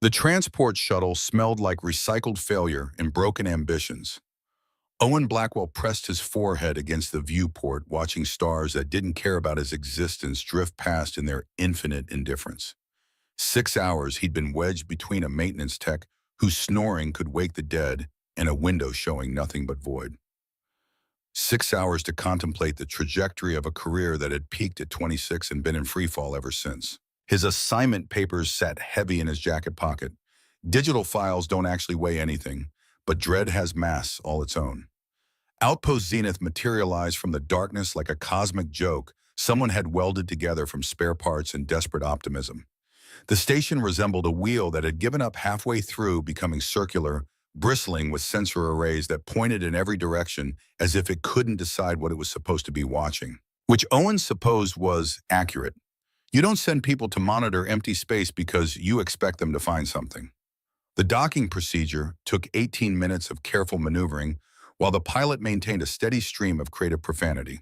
The transport shuttle smelled like recycled failure and broken ambitions. Owen Blackwell pressed his forehead against the viewport, watching stars that didn't care about his existence drift past in their infinite indifference. 6 hours he'd been wedged between a maintenance tech whose snoring could wake the dead and a window showing nothing but void. 6 hours to contemplate the trajectory of a career that had peaked at 26 and been in freefall ever since. His assignment papers sat heavy in his jacket pocket. Digital files don't actually weigh anything, but dread has mass all its own. Outpost Zenith materialized from the darkness like a cosmic joke someone had welded together from spare parts and desperate optimism. The station resembled a wheel that had given up halfway through, becoming circular, bristling with sensor arrays that pointed in every direction as if it couldn't decide what it was supposed to be watching. Which Owen supposed was accurate. You don't send people to monitor empty space because you expect them to find something. The docking procedure took 18 minutes of careful maneuvering, while the pilot maintained a steady stream of creative profanity.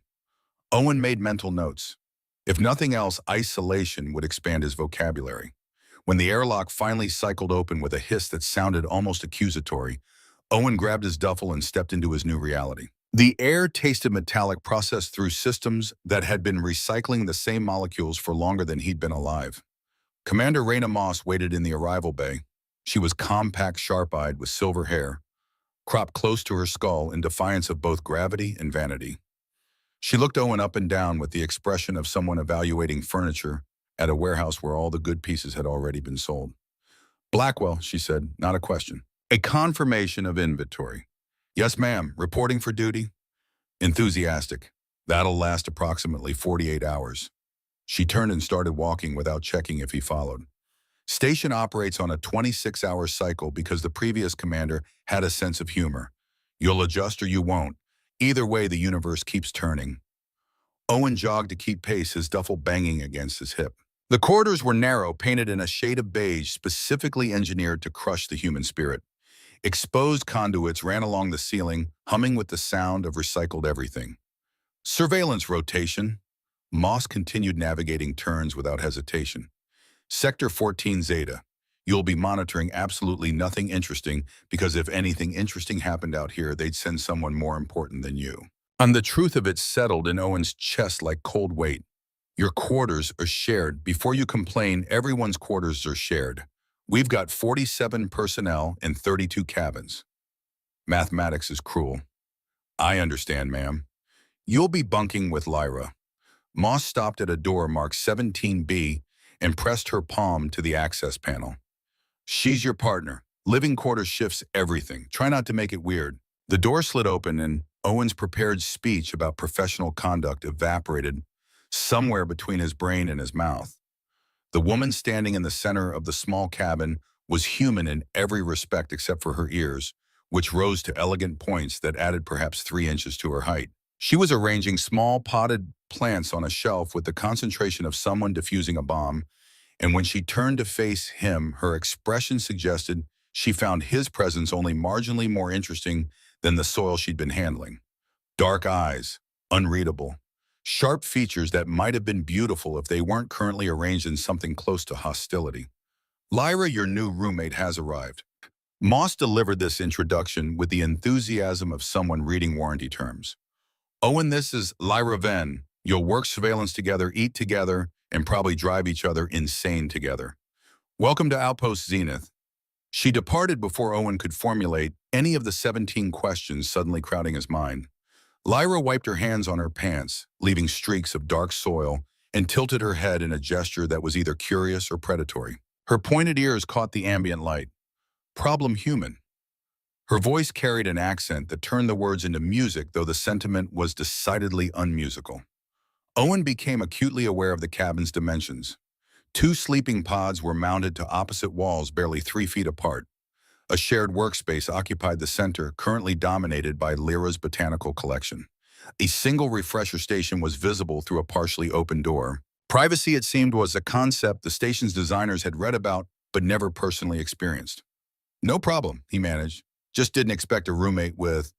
Owen made mental notes. If nothing else, isolation would expand his vocabulary. When the airlock finally cycled open with a hiss that sounded almost accusatory, Owen grabbed his duffel and stepped into his new reality. The air tasted metallic, processed through systems that had been recycling the same molecules for longer than he'd been alive. Commander Raina Moss waited in the arrival bay. She was compact, sharp-eyed, with silver hair, cropped close to her skull in defiance of both gravity and vanity. She looked Owen up and down with the expression of someone evaluating furniture at a warehouse where all the good pieces had already been sold. "Blackwell," she said, "not a question. A confirmation of inventory." "Yes, ma'am. Reporting for duty?" "Enthusiastic. That'll last approximately 48 hours." She turned and started walking without checking if he followed. Station operates on a 26-hour cycle because the previous commander had a sense of humor. You'll adjust or you won't. Either way, the universe keeps turning. Owen jogged to keep pace, his duffel banging against his hip. The corridors were narrow, painted in a shade of beige specifically engineered to crush the human spirit. Exposed conduits ran along the ceiling, humming with the sound of recycled everything. Surveillance rotation. Moss continued navigating turns without hesitation. Sector 14 Zeta. You'll be monitoring absolutely nothing interesting because if anything interesting happened out here, they'd send someone more important than you. And the truth of it settled in Owen's chest like cold weight. Your quarters are shared. Before you complain, everyone's quarters are shared. We've got 47 personnel and 32 cabins. Mathematics is cruel. I understand, ma'am. You'll be bunking with Lyra. Moss stopped at a door marked 17B and pressed her palm to the access panel. She's your partner. Living quarters shifts everything. Try not to make it weird. The door slid open and Owen's prepared speech about professional conduct evaporated somewhere between his brain and his mouth. The woman standing in the center of the small cabin was human in every respect except for her ears, which rose to elegant points that added perhaps 3 inches to her height. She was arranging small potted plants on a shelf with the concentration of someone defusing a bomb, and when she turned to face him, her expression suggested she found his presence only marginally more interesting than the soil she'd been handling. Dark eyes, unreadable. Sharp features that might have been beautiful if they weren't currently arranged in something close to hostility. "Lyra, your new roommate has arrived." Moss delivered this introduction with the enthusiasm of someone reading warranty terms. "Owen, this is Lyra Venn. You'll work surveillance together, eat together, and probably drive each other insane together. Welcome to Outpost Zenith." She departed before Owen could formulate any of the 17 questions suddenly crowding his mind. Lyra wiped her hands on her pants, leaving streaks of dark soil, and tilted her head in a gesture that was either curious or predatory. Her pointed ears caught the ambient light. "Problem human." Her voice carried an accent that turned the words into music, though the sentiment was decidedly unmusical. Owen became acutely aware of the cabin's dimensions. 2 sleeping pods were mounted to opposite walls barely 3 feet apart. A shared workspace occupied the center, currently dominated by Lyra's botanical collection. A single refresher station was visible through a partially open door. Privacy, it seemed, was a concept the station's designers had read about but never personally experienced. "No problem," he managed. "Just didn't expect a roommate with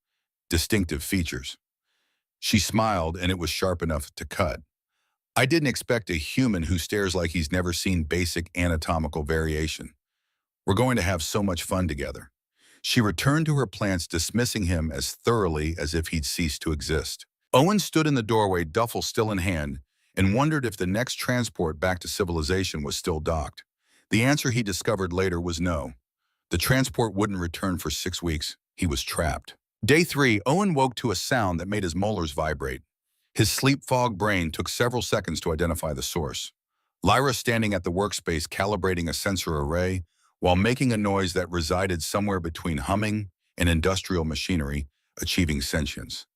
distinctive features." She smiled, and it was sharp enough to cut. "I didn't expect a human who stares like he's never seen basic anatomical variation." We're going to have so much fun together. She returned to her plants, dismissing him as thoroughly as if he'd ceased to exist. Owen stood in the doorway, duffel still in hand, and wondered if the next transport back to civilization was still docked. The answer he discovered later was no. The transport wouldn't return for 6 weeks. He was trapped. Day 3, Owen woke to a sound that made his molars vibrate. His sleep-fogged brain took several seconds to identify the source. Lyra standing at the workspace calibrating a sensor array while making a noise that resided somewhere between humming and industrial machinery, achieving sentience.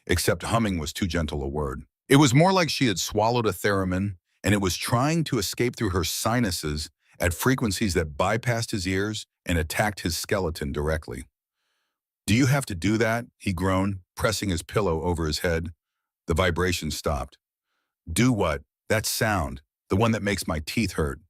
Except humming was too gentle a word. It was more like she had swallowed a theremin, and it was trying to escape through her sinuses at frequencies that bypassed his ears and attacked his skeleton directly. "Do you have to do that?" he groaned, pressing his pillow over his head. The vibration stopped. "Do what? That sound, the one that makes my teeth hurt."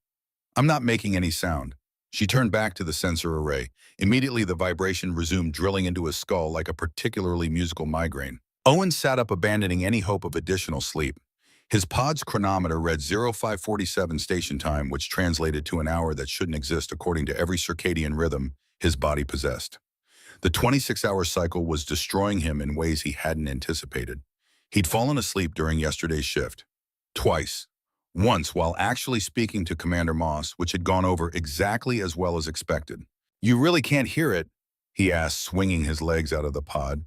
"I'm not making any sound." She turned back to the sensor array. Immediately, the vibration resumed, drilling into his skull like a particularly musical migraine. Owen sat up, abandoning any hope of additional sleep. His pod's chronometer read 0547 station time, which translated to an hour that shouldn't exist according to every circadian rhythm his body possessed. The 26-hour cycle was destroying him in ways he hadn't anticipated. He'd fallen asleep during yesterday's shift. Twice. Once while actually speaking to Commander Moss, which had gone over exactly as well as expected. "You really can't hear it?" he asked, swinging his legs out of the pod.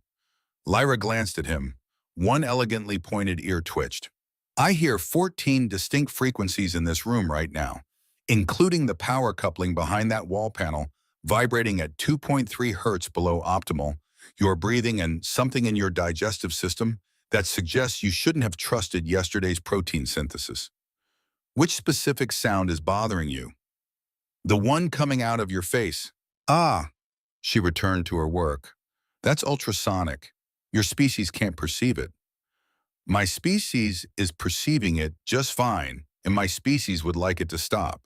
Lyra glanced at him. One elegantly pointed ear twitched. "I hear 14 distinct frequencies in this room right now, including the power coupling behind that wall panel, vibrating at 2.3 hertz below optimal. You're breathing and something in your digestive system that suggests you shouldn't have trusted yesterday's protein synthesis. Which specific sound is bothering you?" "The one coming out of your face." "Ah," she returned to her work. "That's ultrasonic. Your species can't perceive it." "My species is perceiving it just fine, and my species would like it to stop."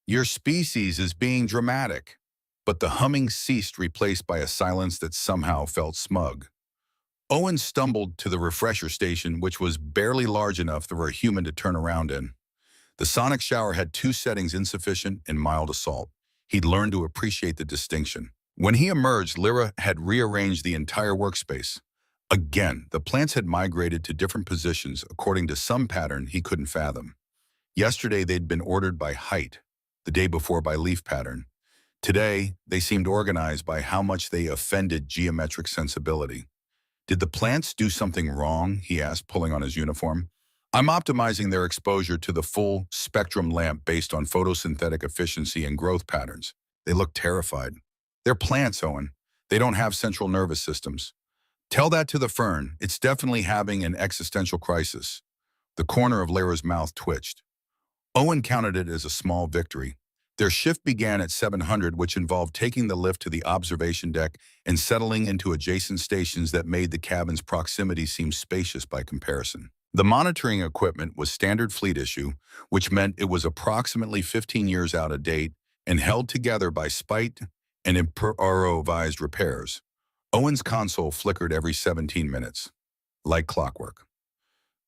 "Your species is being dramatic." But the humming ceased, replaced by a silence that somehow felt smug. Owen stumbled to the refresher station, which was barely large enough for a human to turn around in. The sonic shower had 2 settings, insufficient and mild assault. He'd learned to appreciate the distinction. When he emerged, Lyra had rearranged the entire workspace. Again, the plants had migrated to different positions according to some pattern he couldn't fathom. Yesterday, they'd been ordered by height, the day before by leaf pattern. Today, they seemed organized by how much they offended geometric sensibility. "Did the plants do something wrong?" he asked, pulling on his uniform. "I'm optimizing their exposure to the full spectrum lamp based on photosynthetic efficiency and growth patterns." They looked terrified. "They're plants, Owen. They don't have central nervous systems." "Tell that to the fern. It's definitely having an existential crisis." The corner of Lyra's mouth twitched. Owen counted it as a small victory. Their shift began at 700, which involved taking the lift to the observation deck and settling into adjacent stations that made the cabin's proximity seem spacious by comparison. The monitoring equipment was standard fleet issue, which meant it was approximately 15 years out of date and held together by spite and improvised repairs. Owen's console flickered every 17 minutes, like clockwork.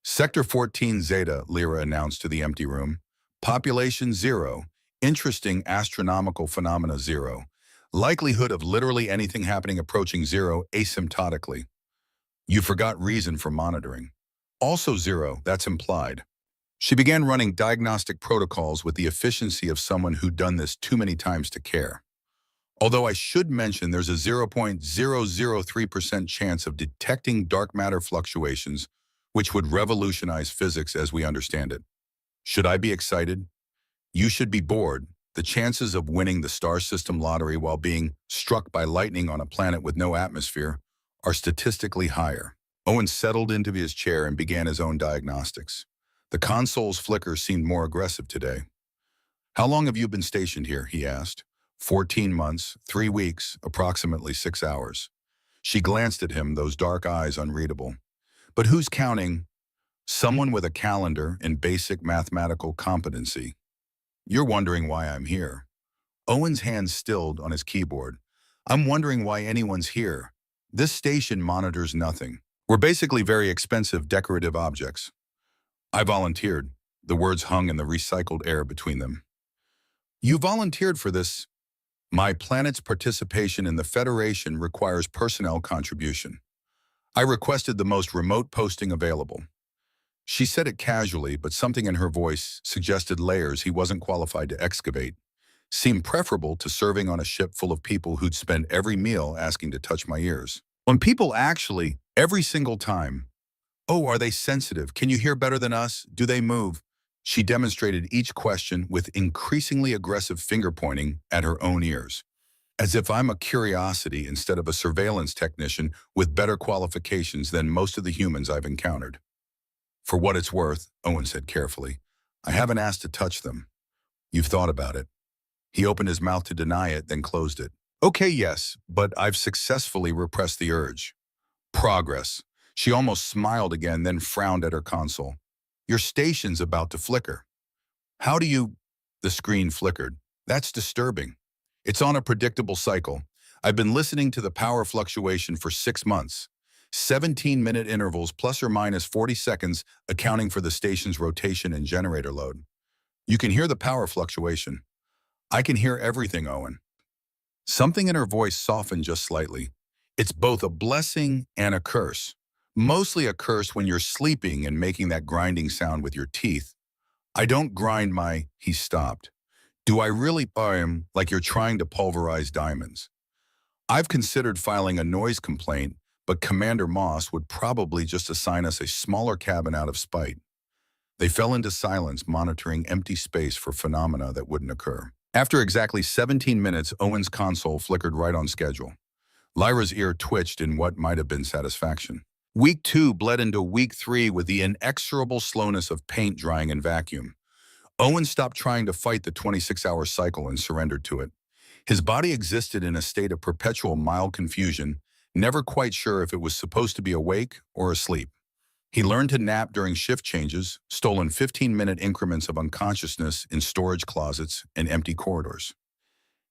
"Sector 14 Zeta," Lyra announced to the empty room. "Population 0. Interesting astronomical phenomena 0. Likelihood of literally anything happening approaching 0 asymptotically. You forgot reason for monitoring. Also 0, that's implied." She began running diagnostic protocols with the efficiency of someone who'd done this too many times to care. "Although I should mention there's a 0.003% chance of detecting dark matter fluctuations, which would revolutionize physics as we understand it. Should I be excited? You should be bored. The chances of winning the star system lottery while being struck by lightning on a planet with no atmosphere are statistically higher." Owen settled into his chair and began his own diagnostics. The console's flicker seemed more aggressive today. "How long have you been stationed here?" he asked. 14 months, 3 weeks, approximately 6 hours. She glanced at him, those dark eyes unreadable. "But who's counting?" "Someone with a calendar and basic mathematical competency." "You're wondering why I'm here." Owen's hands stilled on his keyboard. "I'm wondering why anyone's here. This station monitors nothing. We're basically very expensive decorative objects." "I volunteered." The words hung in the recycled air between them. "You volunteered for this My planet's participation in the Federation requires personnel contribution. I requested the most remote posting available. She said it casually, but something in her voice suggested layers he wasn't qualified to excavate. Seemed preferable to serving on a ship full of people who'd spend every meal asking to touch my ears. When people actually, every single time, oh, are they sensitive? Can you hear better than us? Do they move? She demonstrated each question with increasingly aggressive finger-pointing at her own ears, as if I'm a curiosity instead of a surveillance technician with better qualifications than most of the humans I've encountered. For what it's worth, Owen said carefully, I haven't asked to touch them. You've thought about it. He opened his mouth to deny it, then closed it. Okay, yes, but I've successfully repressed the urge. Progress. She almost smiled again, then frowned at her console. Your station's about to flicker. How do you... The screen flickered. That's disturbing. It's on a predictable cycle. I've been listening to the power fluctuation for 6 months. 17-minute intervals plus or minus 40 seconds accounting for the station's rotation and generator load. You can hear the power fluctuation. I can hear everything, Owen. Something in her voice softened just slightly. It's both a blessing and a curse. Mostly a curse when you're sleeping and making that grinding sound with your teeth. I don't grind my... He stopped. Do I really like you're trying to pulverize diamonds? I've considered filing a noise complaint, but Commander Moss would probably just assign us a smaller cabin out of spite. They fell into silence, monitoring empty space for phenomena that wouldn't occur. After exactly 17 minutes, Owen's console flickered right on schedule. Lyra's ear twitched in what might have been satisfaction. Week 2 bled into Week 3 with the inexorable slowness of paint drying in vacuum. Owen stopped trying to fight the 26-hour cycle and surrendered to it. His body existed in a state of perpetual mild confusion, never quite sure if it was supposed to be awake or asleep. He learned to nap during shift changes, stolen 15-minute increments of unconsciousness in storage closets and empty corridors.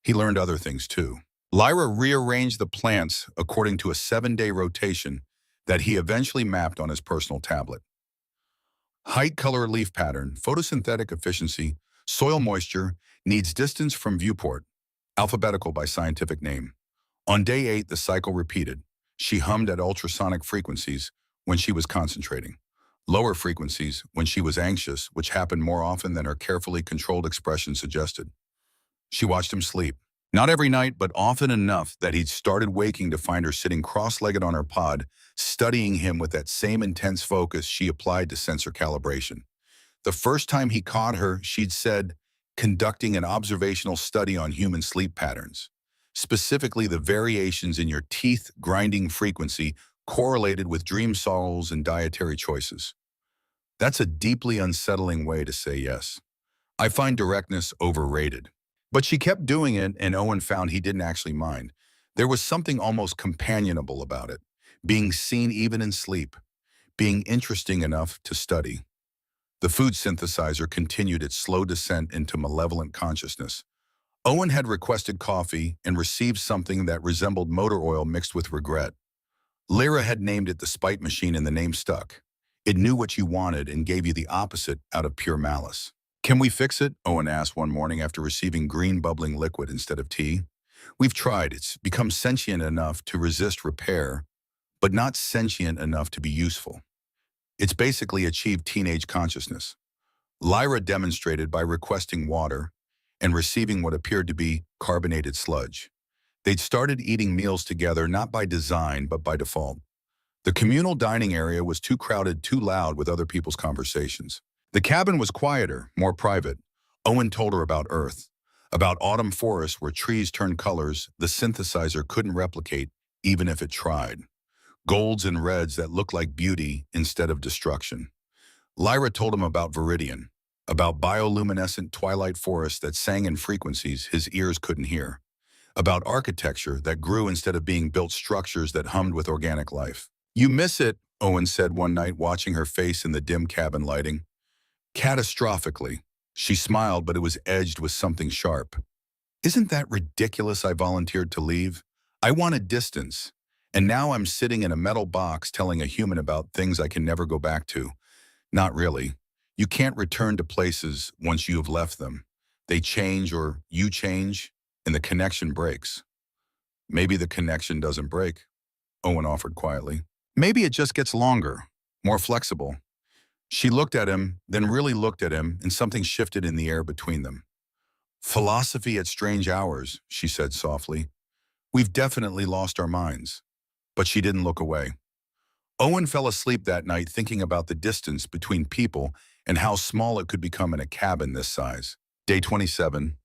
He learned other things too. Lyra rearranged the plants according to a 7-day rotation that he eventually mapped on his personal tablet. Height, color, leaf pattern, photosynthetic efficiency, soil moisture, needs distance from viewport, alphabetical by scientific name. On day 8, the cycle repeated. She hummed at ultrasonic frequencies when she was concentrating, lower frequencies when she was anxious, which happened more often than her carefully controlled expression suggested. She watched him sleep. Not every night, but often enough that he'd started waking to find her sitting cross-legged on her pod, studying him with that same intense focus she applied to sensor calibration. The first time he caught her, she'd said, conducting an observational study on human sleep patterns, specifically the variations in your teeth grinding frequency correlated with dream sorrows and dietary choices. That's a deeply unsettling way to say yes. I find directness overrated. But she kept doing it, and Owen found he didn't actually mind. There was something almost companionable about it, being seen even in sleep, being interesting enough to study. The food synthesizer continued its slow descent into malevolent consciousness. Owen had requested coffee and received something that resembled motor oil mixed with regret. Lyra had named it the spite machine, and the name stuck. It knew what you wanted and gave you the opposite out of pure malice. Can we fix it? Owen asked one morning after receiving green bubbling liquid instead of tea. We've tried. It's become sentient enough to resist repair, but not sentient enough to be useful. It's basically achieved teenage consciousness. Lyra demonstrated by requesting water and receiving what appeared to be carbonated sludge. They'd started eating meals together not by design, but by default. The communal dining area was too crowded, too loud with other people's conversations. The cabin was quieter, more private. Owen told her about Earth, about autumn forests where trees turned colors the synthesizer couldn't replicate even if it tried. Golds and reds that looked like beauty instead of destruction. Lyra told him about Viridian, about bioluminescent twilight forests that sang in frequencies his ears couldn't hear, about architecture that grew instead of being built structures that hummed with organic life. You miss it, Owen said one night, watching her face in the dim cabin lighting. Catastrophically. She smiled, but it was edged with something sharp. Isn't that ridiculous? I volunteered to leave. I wanted distance, and now I'm sitting in a metal box telling a human about things I can never go back to. Not really. You can't return to places once you have left them. They change or you change. and the connection breaks. Maybe the connection doesn't break, Owen offered quietly. Maybe it just gets longer, more flexible. She looked at him, then really looked at him, and something shifted in the air between them. Philosophy at strange hours, she said softly. We've definitely lost our minds. But she didn't look away. Owen fell asleep that night thinking about the distance between people and how small it could become in a cabin this size. Day 27,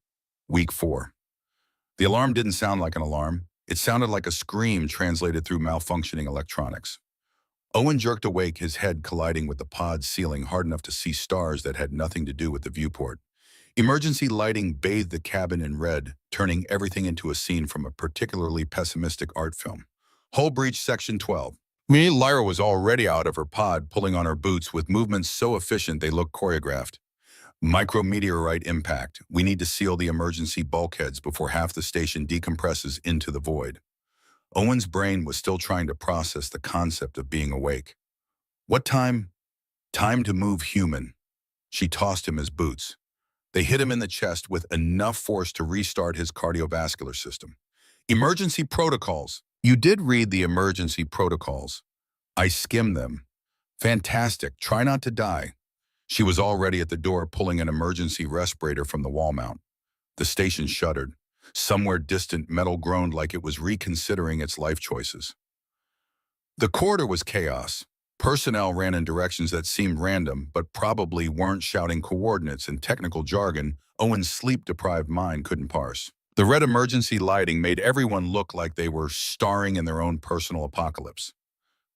week 4. The alarm didn't sound like an alarm. It sounded like a scream translated through malfunctioning electronics. Owen jerked awake, his head colliding with the pod's ceiling hard enough to see stars that had nothing to do with the viewport. Emergency lighting bathed the cabin in red, turning everything into a scene from a particularly pessimistic art film. Hull breach section 12. Lyra was already out of her pod, pulling on her boots with movements so efficient they looked choreographed. Micrometeorite impact. We need to seal the emergency bulkheads before half the station decompresses into the void. Owen's brain was still trying to process the concept of being awake. What time? Time to move human. She tossed him his boots. They hit him in the chest with enough force to restart his cardiovascular system. Emergency protocols. You did read the emergency protocols. I skimmed them. Fantastic. Try not to die. She was already at the door pulling an emergency respirator from the wall mount. The station shuddered. Somewhere distant, metal groaned like it was reconsidering its life choices. The corridor was chaos. Personnel ran in directions that seemed random, but probably weren't shouting coordinates and technical jargon Owen's sleep-deprived mind couldn't parse. The red emergency lighting made everyone look like they were starring in their own personal apocalypse.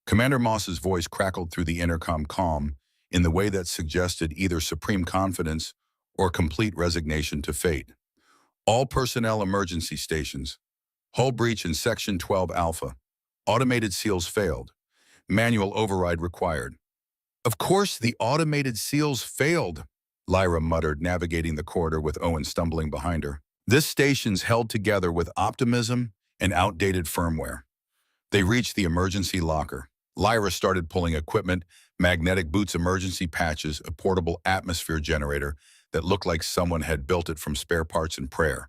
Commander Moss's voice crackled through the intercom calm in the way that suggested either supreme confidence or complete resignation to fate. All personnel emergency stations. Hull breach in Section 12 Alpha. Automated seals failed. Manual override required. Of course, the automated seals failed, Lyra muttered, navigating the corridor with Owen stumbling behind her. This station's held together with optimism and outdated firmware. They reached the emergency locker. Lyra started pulling equipment, magnetic boots, emergency patches, a portable atmosphere generator that looked like someone had built it from spare parts and prayer.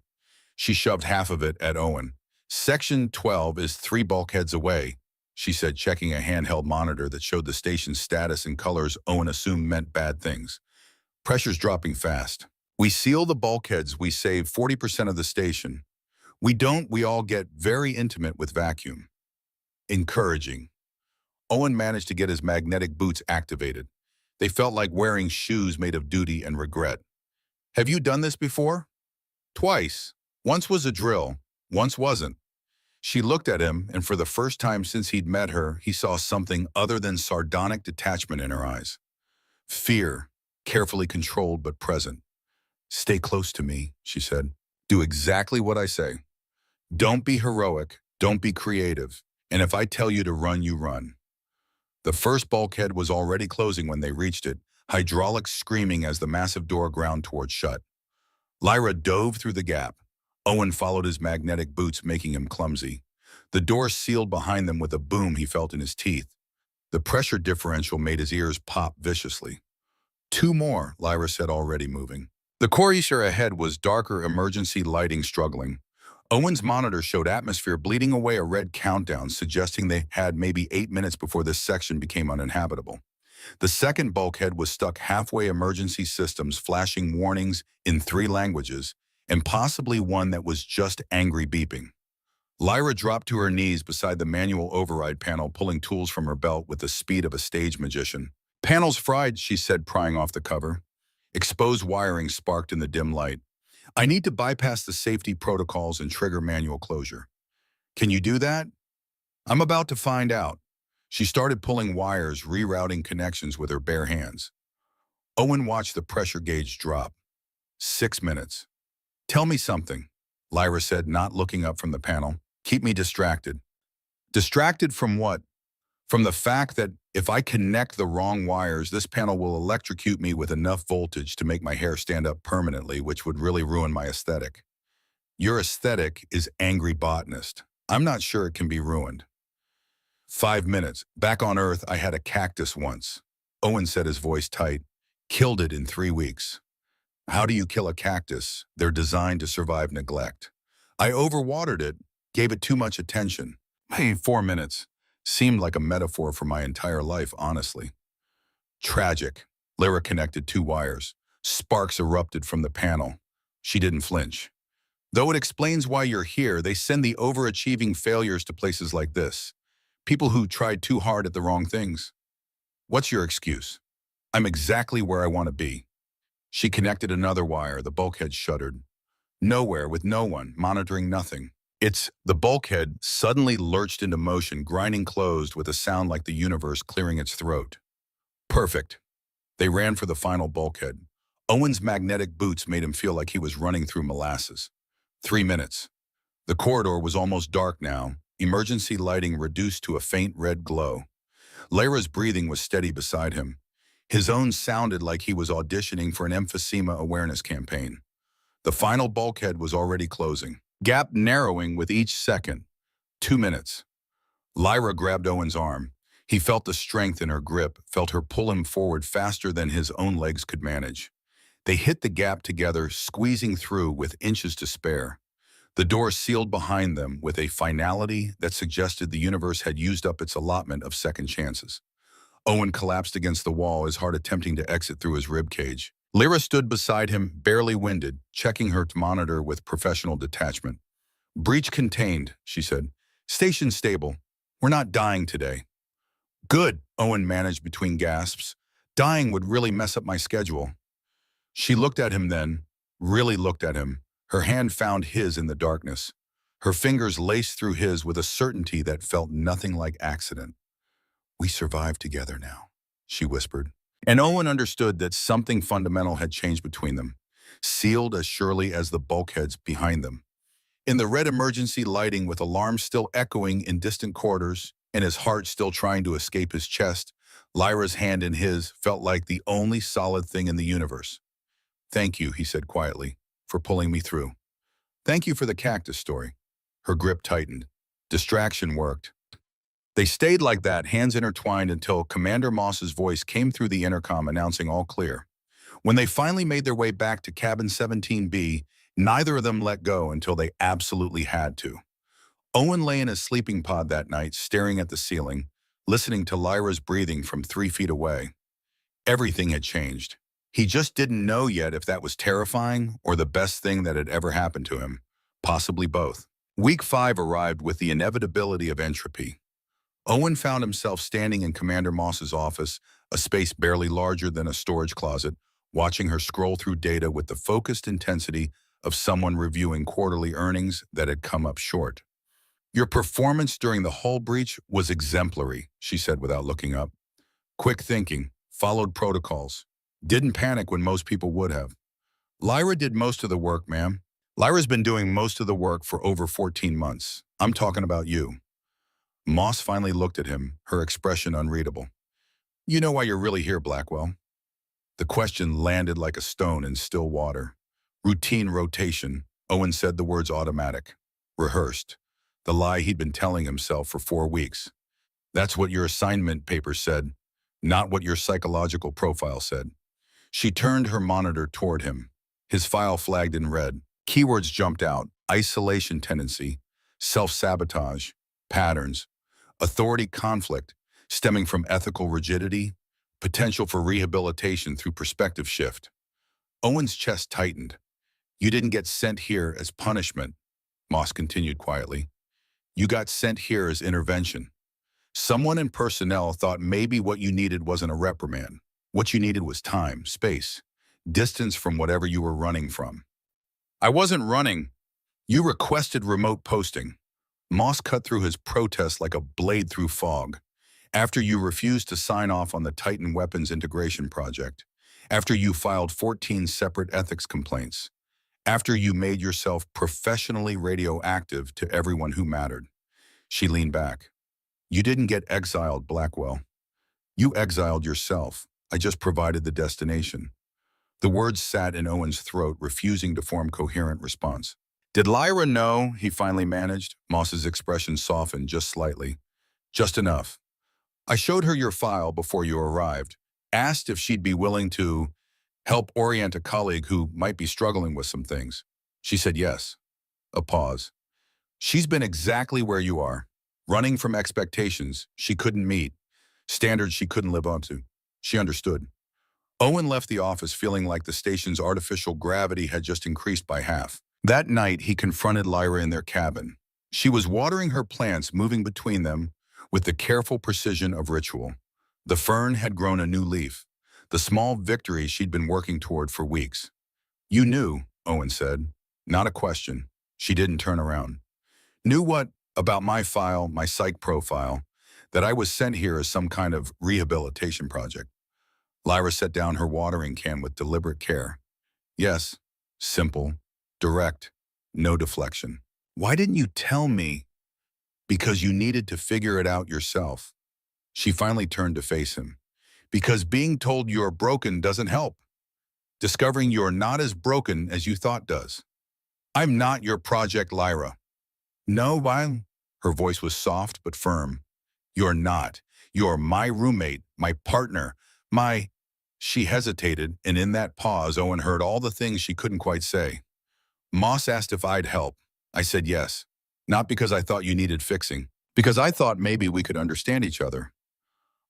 She shoved half of it at Owen. Section 12 is 3 bulkheads away, she said, checking a handheld monitor that showed the station's status in colors Owen assumed meant bad things. Pressure's dropping fast. We seal the bulkheads, we save 40% of the station. We don't, we all get very intimate with vacuum. Encouraging. Owen managed to get his magnetic boots activated. They felt like wearing shoes made of duty and regret. Have you done this before? Twice. Once was a drill, once wasn't. She looked at him, and for the first time since he'd met her, he saw something other than sardonic detachment in her eyes. Fear, carefully controlled but present. Stay close to me, she said. Do exactly what I say. Don't be heroic, don't be creative, and if I tell you to run, you run. The first bulkhead was already closing when they reached it, hydraulics screaming as the massive door ground toward shut. Lyra dove through the gap. Owen followed his magnetic boots, making him clumsy. The door sealed behind them with a boom he felt in his teeth. The pressure differential made his ears pop viciously. 2 more, Lyra said, already moving. The corridor ahead was darker, emergency lighting struggling. Owen's monitor showed atmosphere bleeding away, a red countdown suggesting they had maybe 8 minutes before this section became uninhabitable. The second bulkhead was stuck halfway, emergency systems flashing warnings in 3 languages, and possibly one that was just angry beeping. Lyra dropped to her knees beside the manual override panel, pulling tools from her belt with the speed of a stage magician. Panels fried, she said, prying off the cover. Exposed wiring sparked in the dim light. I need to bypass the safety protocols and trigger manual closure. Can you do that? I'm about to find out. She started pulling wires, rerouting connections with her bare hands. Owen watched the pressure gauge drop. 6 minutes. Tell me something, Lyra said, not looking up from the panel. Keep me distracted. Distracted from what? From the fact that if I connect the wrong wires, this panel will electrocute me with enough voltage to make my hair stand up permanently, which would really ruin my aesthetic. Your aesthetic is angry botanist. I'm not sure it can be ruined. 5 minutes. Back on Earth, I had a cactus once. Owen said, his voice tight. Killed it in 3 weeks. How do you kill a cactus? They're designed to survive neglect. I overwatered it, gave it too much attention. Hey, 4 minutes. Seemed like a metaphor for my entire life, honestly. Tragic. Lyra connected two wires. Sparks erupted from the panel. She didn't flinch. Though it explains why you're here, they send the overachieving failures to places like this. People who tried too hard at the wrong things. What's your excuse? I'm exactly where I want to be. She connected another wire. The bulkhead shuddered. Nowhere, with no one, monitoring nothing. The bulkhead suddenly lurched into motion, grinding closed with a sound like the universe clearing its throat. Perfect. They ran for the final bulkhead. Owen's magnetic boots made him feel like he was running through molasses. 3 minutes. The corridor was almost dark now, emergency lighting reduced to a faint red glow. Lyra's breathing was steady beside him. His own sounded like he was auditioning for an emphysema awareness campaign. The final bulkhead was already closing, gap narrowing with each second. 2 minutes. Lyra grabbed Owen's arm. He felt the strength in her grip, felt her pull him forward faster than his own legs could manage. They hit the gap together, squeezing through with inches to spare. The door sealed behind them with a finality that suggested the universe had used up its allotment of second chances. Owen collapsed against the wall, his heart attempting to exit through his ribcage. Lyra stood beside him, barely winded, checking her monitor with professional detachment. "Breach contained," she said. "Station stable. We're not dying today." "Good," Owen managed between gasps. "Dying would really mess up my schedule." She looked at him then, really looked at him. Her hand found his in the darkness. Her fingers laced through his with a certainty that felt nothing like accident. "We survived together now," she whispered. And Owen understood that something fundamental had changed between them, sealed as surely as the bulkheads behind them. In the red emergency lighting, with alarms still echoing in distant corridors and his heart still trying to escape his chest, Lyra's hand in his felt like the only solid thing in the universe. "Thank you," he said quietly, "for pulling me through. Thank you for the cactus story." Her grip tightened. Distraction worked. They stayed like that, hands intertwined, until Commander Moss's voice came through the intercom announcing all clear. When they finally made their way back to cabin 17B, neither of them let go until they absolutely had to. Owen lay in his sleeping pod that night, staring at the ceiling, listening to Lyra's breathing from 3 feet away. Everything had changed. He just didn't know yet if that was terrifying or the best thing that had ever happened to him. Possibly both. Week 5 arrived with the inevitability of entropy. Owen found himself standing in Commander Moss's office, a space barely larger than a storage closet, watching her scroll through data with the focused intensity of someone reviewing quarterly earnings that had come up short. "Your performance during the hull breach was exemplary," she said without looking up. "Quick thinking, followed protocols. Didn't panic when most people would have. Lyra did most of the work, ma'am. Lyra's been doing most of the work for over 14 months. I'm talking about you." Moss finally looked at him, her expression unreadable. "You know why you're really here, Blackwell?" The question landed like a stone in still water. Routine rotation. Owen said the words automatic. Rehearsed. The lie he'd been telling himself for 4 weeks. "That's what your assignment paper said, not what your psychological profile said." She turned her monitor toward him. His file flagged in red. Keywords jumped out: isolation tendency, self-sabotage, patterns, authority conflict stemming from ethical rigidity, potential for rehabilitation through perspective shift. Owen's chest tightened. "You didn't get sent here as punishment," Moss continued quietly. "You got sent here as intervention. Someone in personnel thought maybe what you needed wasn't a reprimand. What you needed was time, space, distance from whatever you were running from." "I wasn't running. You requested remote posting." Moss cut through his protest like a blade through fog. "After you refused to sign off on the Titan weapons integration project. After you filed 14 separate ethics complaints. After you made yourself professionally radioactive to everyone who mattered." She leaned back. "You didn't get exiled, Blackwell. You exiled yourself. I just provided the destination." The words sat in Owen's throat, refusing to form coherent response. "Did Lyra know?" he finally managed. Moss's expression softened just slightly. "Just enough. I showed her your file before you arrived, asked if she'd be willing to help orient a colleague who might be struggling with some things. She said yes." A pause. She's been exactly where you are, running from expectations she couldn't meet, standards she couldn't live up to. She understood. Owen left the office feeling like the station's artificial gravity had just increased by half. That night, he confronted Lyra in their cabin. She was watering her plants, moving between them with the careful precision of ritual. The fern had grown a new leaf, the small victory she'd been working toward for weeks. You knew, Owen said. Not a question. She didn't turn around. Knew what about my file, my psych profile, that I was sent here as some kind of rehabilitation project. Lyra set down her watering can with deliberate care. Yes, simple, direct, no deflection. Why didn't you tell me? Because you needed to figure it out yourself. She finally turned to face him. Because being told you're broken doesn't help. Discovering you're not as broken as you thought does. I'm not your project, Lyra. No, Violet. Her voice was soft but firm. You're not. You're my roommate, my partner, my... She hesitated, and in that pause, Owen heard all the things she couldn't quite say. Moss asked if I'd help. I said yes. Not because I thought you needed fixing. Because I thought maybe we could understand each other.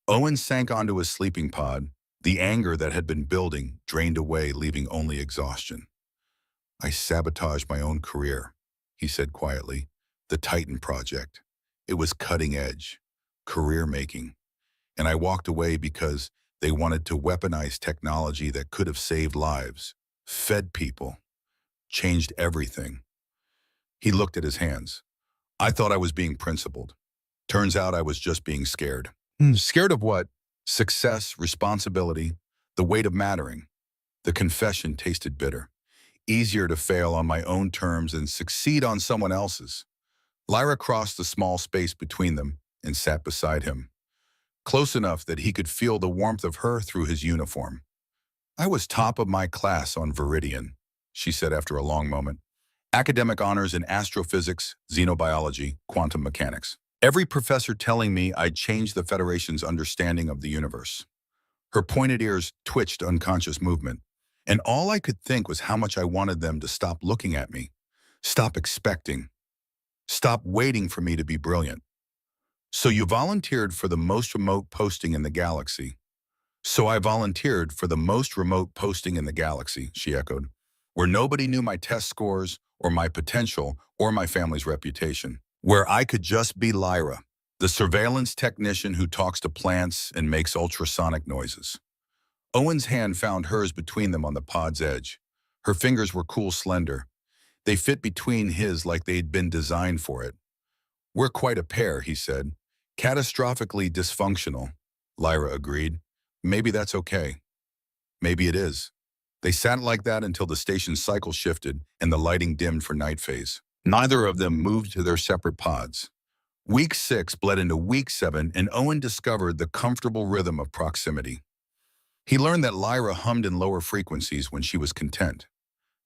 Owen sank onto his sleeping pod. The anger that had been building drained away, leaving only exhaustion. I sabotaged my own career, he said quietly. The Titan Project. It was cutting edge, career-making. And I walked away because they wanted to weaponize technology that could have saved lives, fed people, changed everything. He looked at his hands. I thought I was being principled. Turns out I was just being scared. Scared of what? Success, responsibility, the weight of mattering. The confession tasted bitter. Easier to fail on my own terms than succeed on someone else's. Lyra crossed the small space between them and sat beside him, close enough that he could feel the warmth of her through his uniform. I was top of my class on Viridian, she said after a long moment. Academic honors in astrophysics, xenobiology, quantum mechanics. Every professor telling me I'd changed the Federation's understanding of the universe. Her pointed ears twitched unconscious movement, and all I could think was how much I wanted them to stop looking at me, stop expecting, stop waiting for me to be brilliant. So you volunteered for the most remote posting in the galaxy. So I volunteered for the most remote posting in the galaxy, she echoed, where nobody knew my test scores or my potential or my family's reputation, where I could just be Lyra, the surveillance technician who talks to plants and makes ultrasonic noises. Owen's hand found hers between them on the pod's edge. Her fingers were cool, slender. They fit between his like they'd been designed for it. We're quite a pair, he said. Catastrophically dysfunctional, Lyra agreed. Maybe that's okay. Maybe it is. They sat like that until the station's cycle shifted and the lighting dimmed for night phase. Neither of them moved to their separate pods. Week 6 bled into Week 7, and Owen discovered the comfortable rhythm of proximity. He learned that Lyra hummed in lower frequencies when she was content,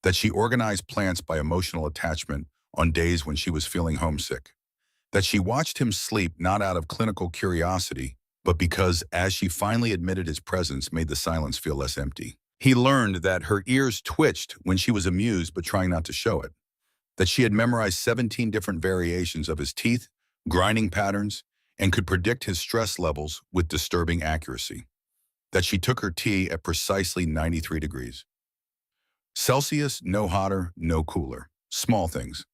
that she organized plants by emotional attachment on days when she was feeling homesick, that she watched him sleep not out of clinical curiosity, but because, as she finally admitted his presence, made the silence feel less empty. He learned that her ears twitched when she was amused but trying not to show it, that she had memorized 17 different variations of his teeth, grinding patterns, and could predict his stress levels with disturbing accuracy, that she took her tea at precisely 93 degrees. Celsius, no hotter, no cooler. Small things,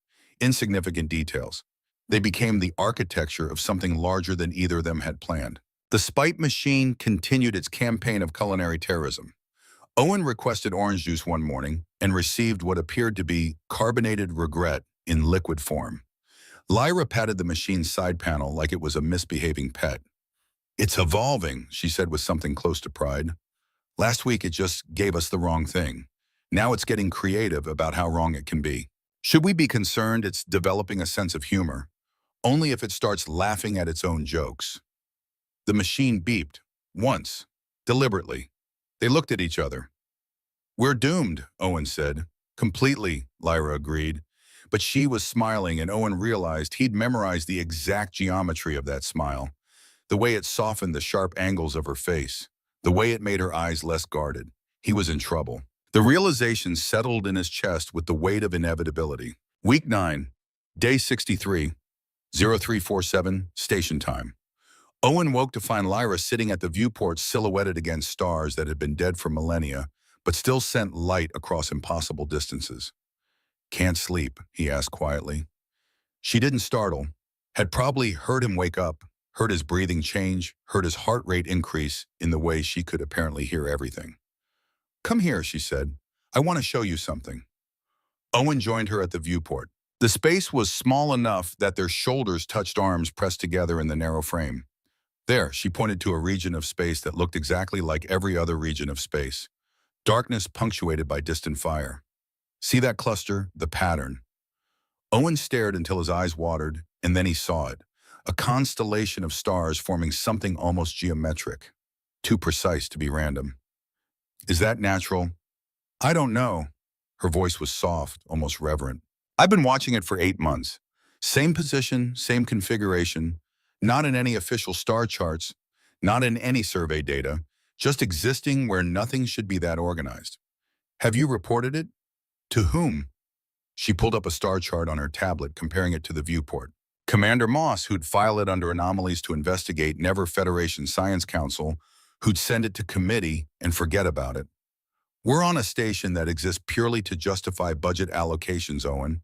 insignificant details. They became the architecture of something larger than either of them had planned. The Spite machine continued its campaign of culinary terrorism. Owen requested orange juice one morning and received what appeared to be carbonated regret in liquid form. Lyra patted the machine's side panel like it was a misbehaving pet. It's evolving, she said with something close to pride. Last week it just gave us the wrong thing. Now it's getting creative about how wrong it can be. Should we be concerned it's developing a sense of humor? Only if it starts laughing at its own jokes. The machine beeped, once, deliberately. They looked at each other. We're doomed, Owen said. Completely, Lyra agreed. But she was smiling, and Owen realized he'd memorized the exact geometry of that smile, the way it softened the sharp angles of her face, the way it made her eyes less guarded. He was in trouble. The realization settled in his chest with the weight of inevitability. Week 9, Day 63, 0347, station time. Owen woke to find Lyra sitting at the viewport silhouetted against stars that had been dead for millennia, but still sent light across impossible distances. "Can't sleep?" he asked quietly. She didn't startle, had probably heard him wake up, heard his breathing change, heard his heart rate increase in the way she could apparently hear everything. "Come here," she said. "I want to show you something." Owen joined her at the viewport. The space was small enough that their shoulders touched arms pressed together in the narrow frame. There, she pointed to a region of space that looked exactly like every other region of space. Darkness punctuated by distant fire. "See that cluster? The pattern." Owen stared until his eyes watered, and then he saw it. A constellation of stars forming something almost geometric. Too precise to be random. "Is that natural?" "I don't know." Her voice was soft, almost reverent. "I've been watching it for 8 months. Same position, same configuration, not in any official star charts, not in any survey data, just existing where nothing should be that organized." "Have you reported it?" "To whom?" She pulled up a star chart on her tablet, comparing it to the viewport. "Commander Moss, who'd file it under anomalies to investigate, never Federation Science Council, who'd send it to committee and forget about it. We're on a station that exists purely to justify budget allocations, Owen.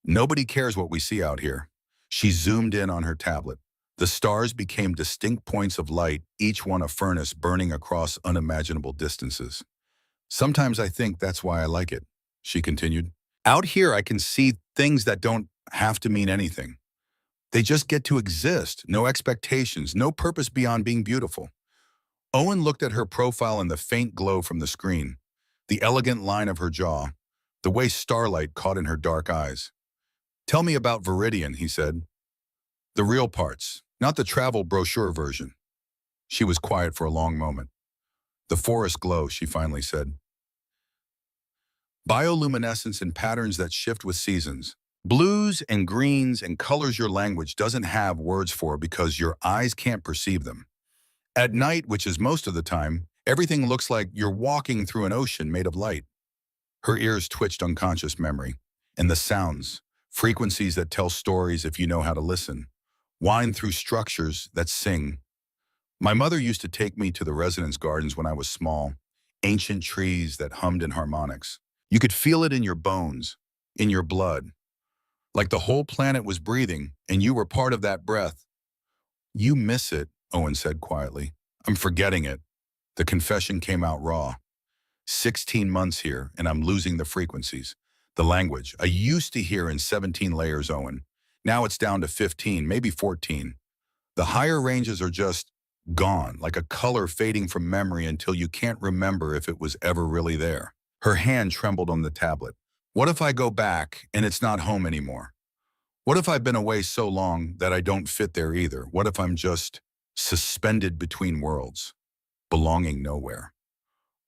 Nobody cares what we see out here." She zoomed in on her tablet. The stars became distinct points of light, each one a furnace burning across unimaginable distances. "Sometimes I think that's why I like it," she continued. "Out here I can see things that don't have to mean anything. They just get to exist, no expectations, no purpose beyond being beautiful." Owen looked at her profile in the faint glow from the screen, the elegant line of her jaw, the way starlight caught in her dark eyes. "Tell me about Viridian," he said. "The real parts, not the travel brochure version." She was quiet for a long moment. "The forest glow," she finally said. "Bioluminescence in patterns that shift with seasons. Blues and greens and colors your language doesn't have words for because your eyes can't perceive them. At night, which is most of the time, everything looks like you're walking through an ocean made of light." Her ears twitched unconscious memory. And the sounds, frequencies that tell stories if you know how to listen, wind through structures that sing. "My mother used to take me to the residence gardens when I was small, ancient trees that hummed in harmonics. You could feel it in your bones, in your blood, like the whole planet was breathing and you were part of that breath." "You miss it," Owen said quietly. "I'm forgetting it." The confession came out raw. 16 months here, and I'm losing the frequencies. The language I used to hear in 17 layers, Owen. Now it's down to 15, maybe 14. The higher ranges are just gone, like a color fading from memory until you can't remember if it was ever really there. Her hand trembled on the tablet. "What if I go back and it's not home anymore? What if I've been away so long that I don't fit there either? What if I'm just suspended between worlds, belonging nowhere?"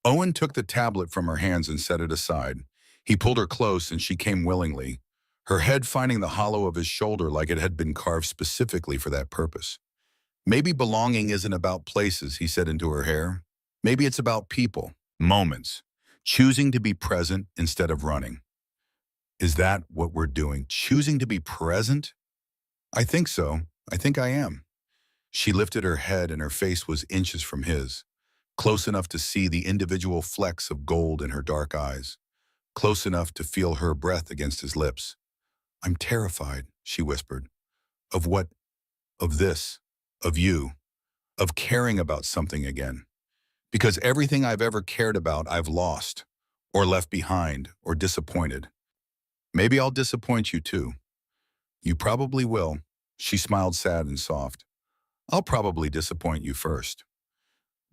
Owen took the tablet from her hands and set it aside. He pulled her close and she came willingly, her head finding the hollow of his shoulder like it had been carved specifically for that purpose. "Maybe belonging isn't about places," he said into her hair. "Maybe it's about people, moments, choosing to be present instead of running." "Is that what we're doing? Choosing to be present?" "I think so. I think I am." She lifted her head and her face was inches from his, close enough to see the individual flecks of gold in her dark eyes, close enough to feel her breath against his lips. "I'm terrified," she whispered. "Of what? Of this. Of you. Of caring about something again. Because everything I've ever cared about I've lost, or left behind, or disappointed. Maybe I'll disappoint you too." "You probably will." She smiled sad and soft. "I'll probably disappoint you first."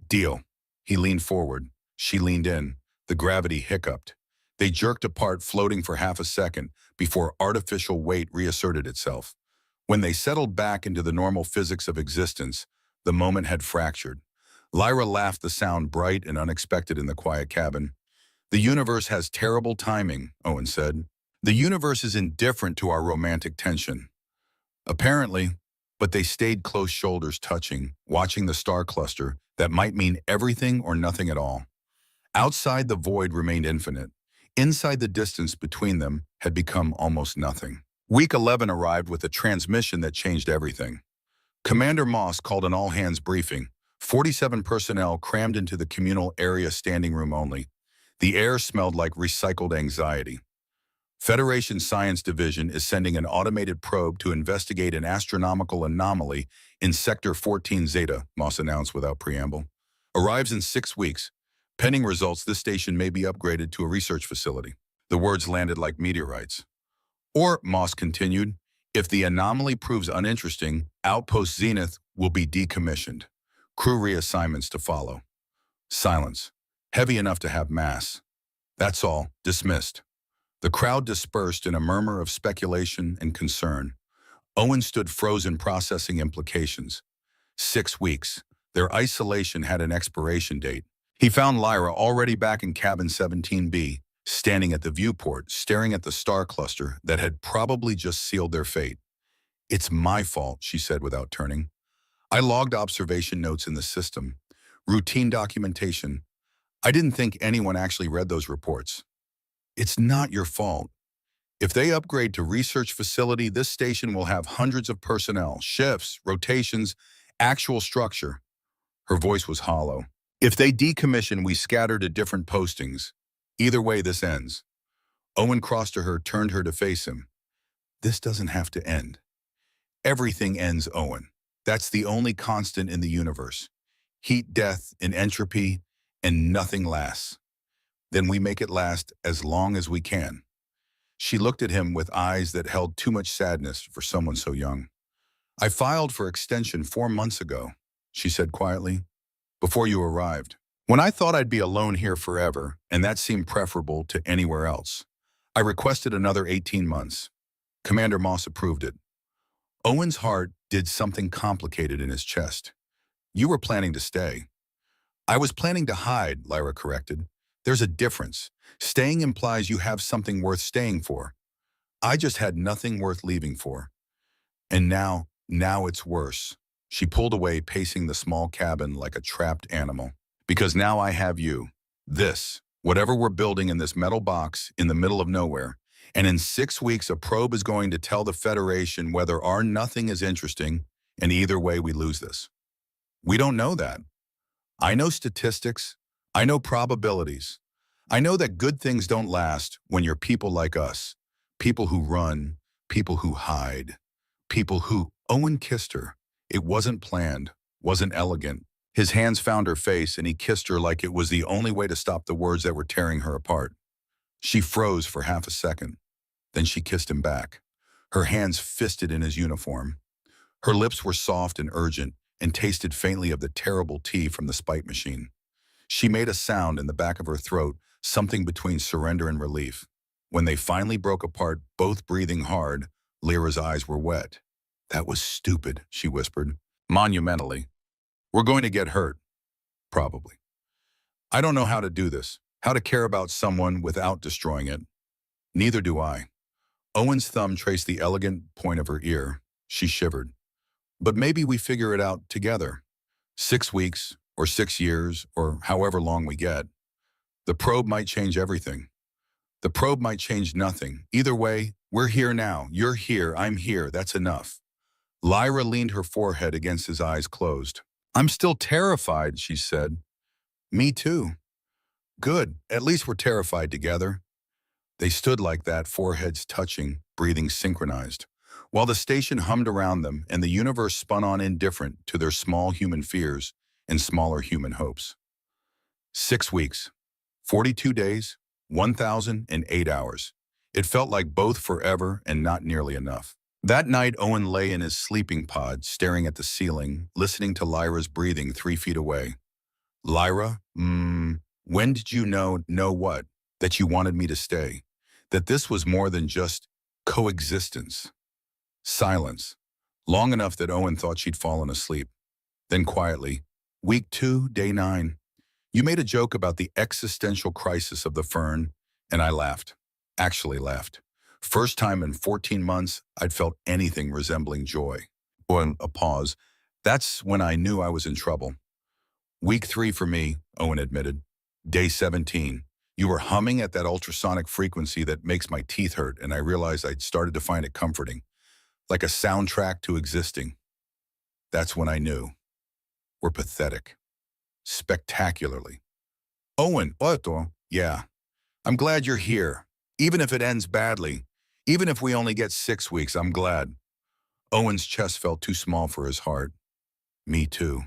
"Deal." He leaned forward. She leaned in. The gravity hiccuped. They jerked apart, floating for half a second before artificial weight reasserted itself. When they settled back into the normal physics of existence, the moment had fractured. Lyra laughed, the sound bright and unexpected in the quiet cabin. "The universe has terrible timing," Owen said. "The universe is indifferent to our romantic tension." Apparently, but they stayed close, shoulders touching, watching the star cluster that might mean everything or nothing at all. Outside, the void remained infinite. Inside, the distance between them had become almost nothing. Week 11 arrived with a transmission that changed everything. Commander Moss called an all-hands briefing. 47 personnel crammed into the communal area standing room only. The air smelled like recycled anxiety. Federation Science Division is sending an automated probe to investigate an astronomical anomaly in Sector 14 Zeta, Moss announced without preamble. Arrives in 6 weeks. Pending results, this station may be upgraded to a research facility. The words landed like meteorites. Or, Moss continued, if the anomaly proves uninteresting, Outpost Zenith will be decommissioned. Crew reassignments to follow. Silence. Heavy enough to have mass. That's all. Dismissed. The crowd dispersed in a murmur of speculation and concern. Owen stood frozen, processing implications. 6 weeks. Their isolation had an expiration date. He found Lyra already back in cabin 17B, standing at the viewport, staring at the star cluster that had probably just sealed their fate. It's my fault, she said without turning. I logged observation notes in the system. Routine documentation. I didn't think anyone actually read those reports. It's not your fault. If they upgrade to research facility, this station will have hundreds of personnel, shifts, rotations, actual structure. Her voice was hollow. If they decommission, we scatter to different postings. Either way, this ends. Owen crossed to her, turned her to face him. This doesn't have to end. Everything ends, Owen. That's the only constant in the universe. Heat, death, and entropy, and nothing lasts. Then we make it last as long as we can. She looked at him with eyes that held too much sadness for someone so young. I filed for extension 4 months ago, she said quietly, before you arrived. When I thought I'd be alone here forever, and that seemed preferable to anywhere else, I requested another 18 months. Commander Moss approved it. Owen's heart did something complicated in his chest. You were planning to stay. I was planning to hide, Lyra corrected. There's a difference. Staying implies you have something worth staying for. I just had nothing worth leaving for. And now it's worse. She pulled away, pacing the small cabin like a trapped animal. Because now I have you. This, whatever we're building in this metal box in the middle of nowhere. And in 6 weeks, a probe is going to tell the Federation whether our nothing is interesting, and either way we lose this. We don't know that. I know statistics. I know probabilities. I know that good things don't last when you're people like us. People who run, people who hide, people who... Owen kissed her. It wasn't planned, wasn't elegant. His hands found her face and he kissed her like it was the only way to stop the words that were tearing her apart. She froze for half a second. Then she kissed him back, her hands fisted in his uniform. Her lips were soft and urgent and tasted faintly of the terrible tea from the spite machine. She made a sound in the back of her throat, something between surrender and relief. When they finally broke apart, both breathing hard, Lyra's eyes were wet. That was stupid, she whispered, monumentally. We're going to get hurt. Probably. I don't know how to do this, how to care about someone without destroying it. Neither do I. Owen's thumb traced the elegant point of her ear. She shivered. But maybe we figure it out together. 6 weeks, or 6 years, or however long we get. The probe might change everything. The probe might change nothing. Either way, we're here now. You're here, I'm here, that's enough. Lyra leaned her forehead against his eyes closed. I'm still terrified, she said. Me too. Good, at least we're terrified together. They stood like that, foreheads touching, breathing synchronized, while the station hummed around them and the universe spun on indifferent to their small human fears and smaller human hopes. 6 weeks, 42 days, 1,008 hours. It felt like both forever and not nearly enough. That night, Owen lay in his sleeping pod, staring at the ceiling, listening to Lyra's breathing 3 feet away. Lyra, when did you know what? That you wanted me to stay? That this was more than just coexistence? Silence. Long enough that Owen thought she'd fallen asleep. Then quietly, week 2, day 9. You made a joke about the existential crisis of the Fern, and I laughed. Actually laughed. First time in 14 months, I'd felt anything resembling joy. Or a pause. That's when I knew I was in trouble. Week 3 for me, Owen admitted. Day 17. You were humming at that ultrasonic frequency that makes my teeth hurt, and I realized I'd started to find it comforting, like a soundtrack to existing. That's when I knew. We're pathetic. Spectacularly. Owen, Otto, yeah. I'm glad you're here. Even if it ends badly, even if we only get 6 weeks, I'm glad. Owen's chest felt too small for his heart. Me too.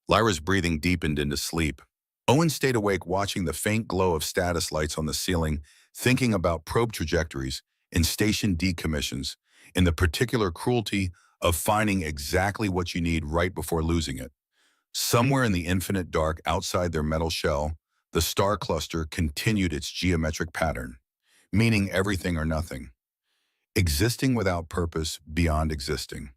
Lyra's breathing deepened into sleep. Owen stayed awake watching the faint glow of status lights on the ceiling, thinking about probe trajectories and station decommissions, and the particular cruelty of finding exactly what you need right before losing it. Somewhere in the infinite dark outside their metal shell, the star cluster continued its geometric pattern, meaning everything or nothing. Existing without purpose beyond existing.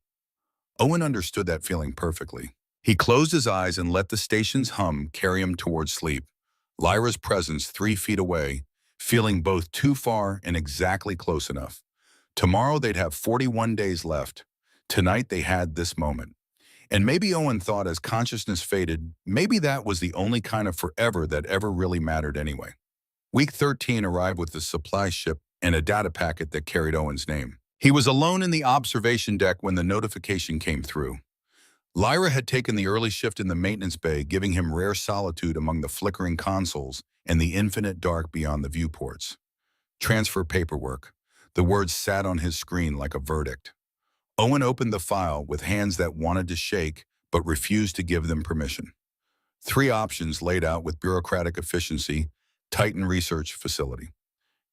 Owen understood that feeling perfectly. He closed his eyes and let the station's hum carry him towards sleep. Lyra's presence 3 feet away, feeling both too far and exactly close enough. Tomorrow they'd have 41 days left. Tonight they had this moment. And maybe Owen thought as consciousness faded, maybe that was the only kind of forever that ever really mattered anyway. Week 13 arrived with the supply ship and a data packet that carried Owen's name. He was alone in the observation deck when the notification came through. Lyra had taken the early shift in the maintenance bay, giving him rare solitude among the flickering consoles and the infinite dark beyond the viewports. Transfer paperwork. The words sat on his screen like a verdict. Owen opened the file with hands that wanted to shake but refused to give them permission. 3 options laid out with bureaucratic efficiency: Titan Research Facility,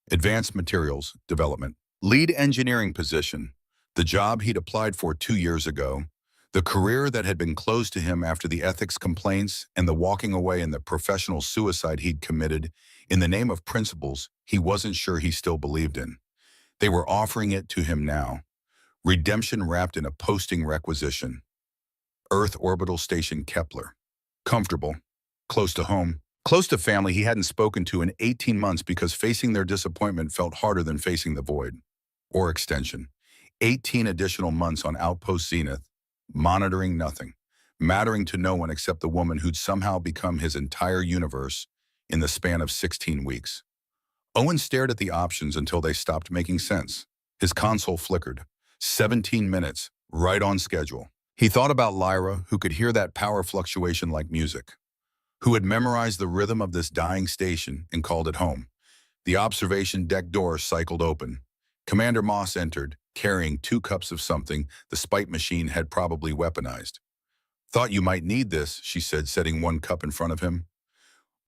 Advanced Materials Development, Lead Engineering Position, the job he'd applied for 2 years ago, the career that had been closed to him after the ethics complaints and the walking away and the professional suicide he'd committed in the name of principles he wasn't sure he still believed in. They were offering it to him now. Redemption wrapped in a posting requisition. Earth Orbital Station Kepler. Comfortable. Close to home. Close to family he hadn't spoken to in 18 months because facing their disappointment felt harder than facing the void. Or extension. 18 additional months on Outpost Zenith, monitoring nothing, mattering to no one except the woman who'd somehow become his entire universe in the span of 16 weeks. Owen stared at the options until they stopped making sense. His console flickered. 17 minutes, right on schedule. He thought about Lyra, who could hear that power fluctuation like music, who had memorized the rhythm of this dying station and called it home. The observation deck door cycled open. Commander Moss entered, carrying 2 cups of something the spite machine had probably weaponized. "Thought you might need this," she said, setting 1 cup in front of him.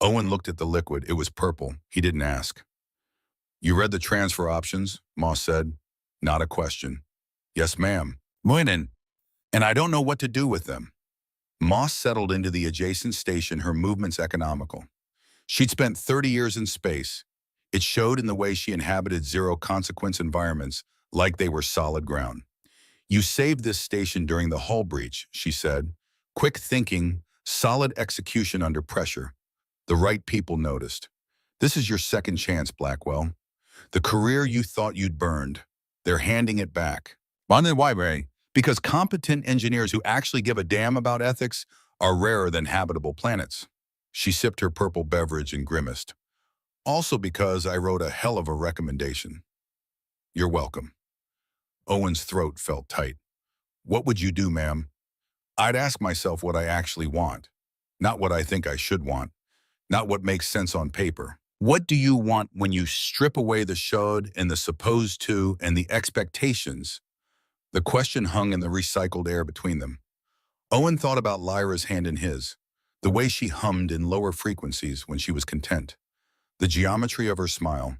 Owen looked at the liquid. It was purple. He didn't ask. "You read the transfer options?" Moss said. Not a question. "Yes, ma'am." "Moinen. And I don't know what to do with them." Moss settled into the adjacent station, her movements economical. She'd spent 30 years in space. It showed in the way she inhabited zero-consequence environments like they were solid ground. "You saved this station during the hull breach," she said. "Quick thinking, solid execution under pressure. The right people noticed. This is your second chance, Blackwell. The career you thought you'd burned. They're handing it back. Why, Ray? Because competent engineers who actually give a damn about ethics are rarer than habitable planets." She sipped her purple beverage and grimaced. "Also because I wrote a hell of a recommendation." "You're welcome." Owen's throat felt tight. "What would you do, ma'am?" "I'd ask myself what I actually want, not what I think I should want, not what makes sense on paper. What do you want when you strip away the should and the supposed to and the expectations?" The question hung in the recycled air between them. Owen thought about Lyra's hand in his, the way she hummed in lower frequencies when she was content, the geometry of her smile.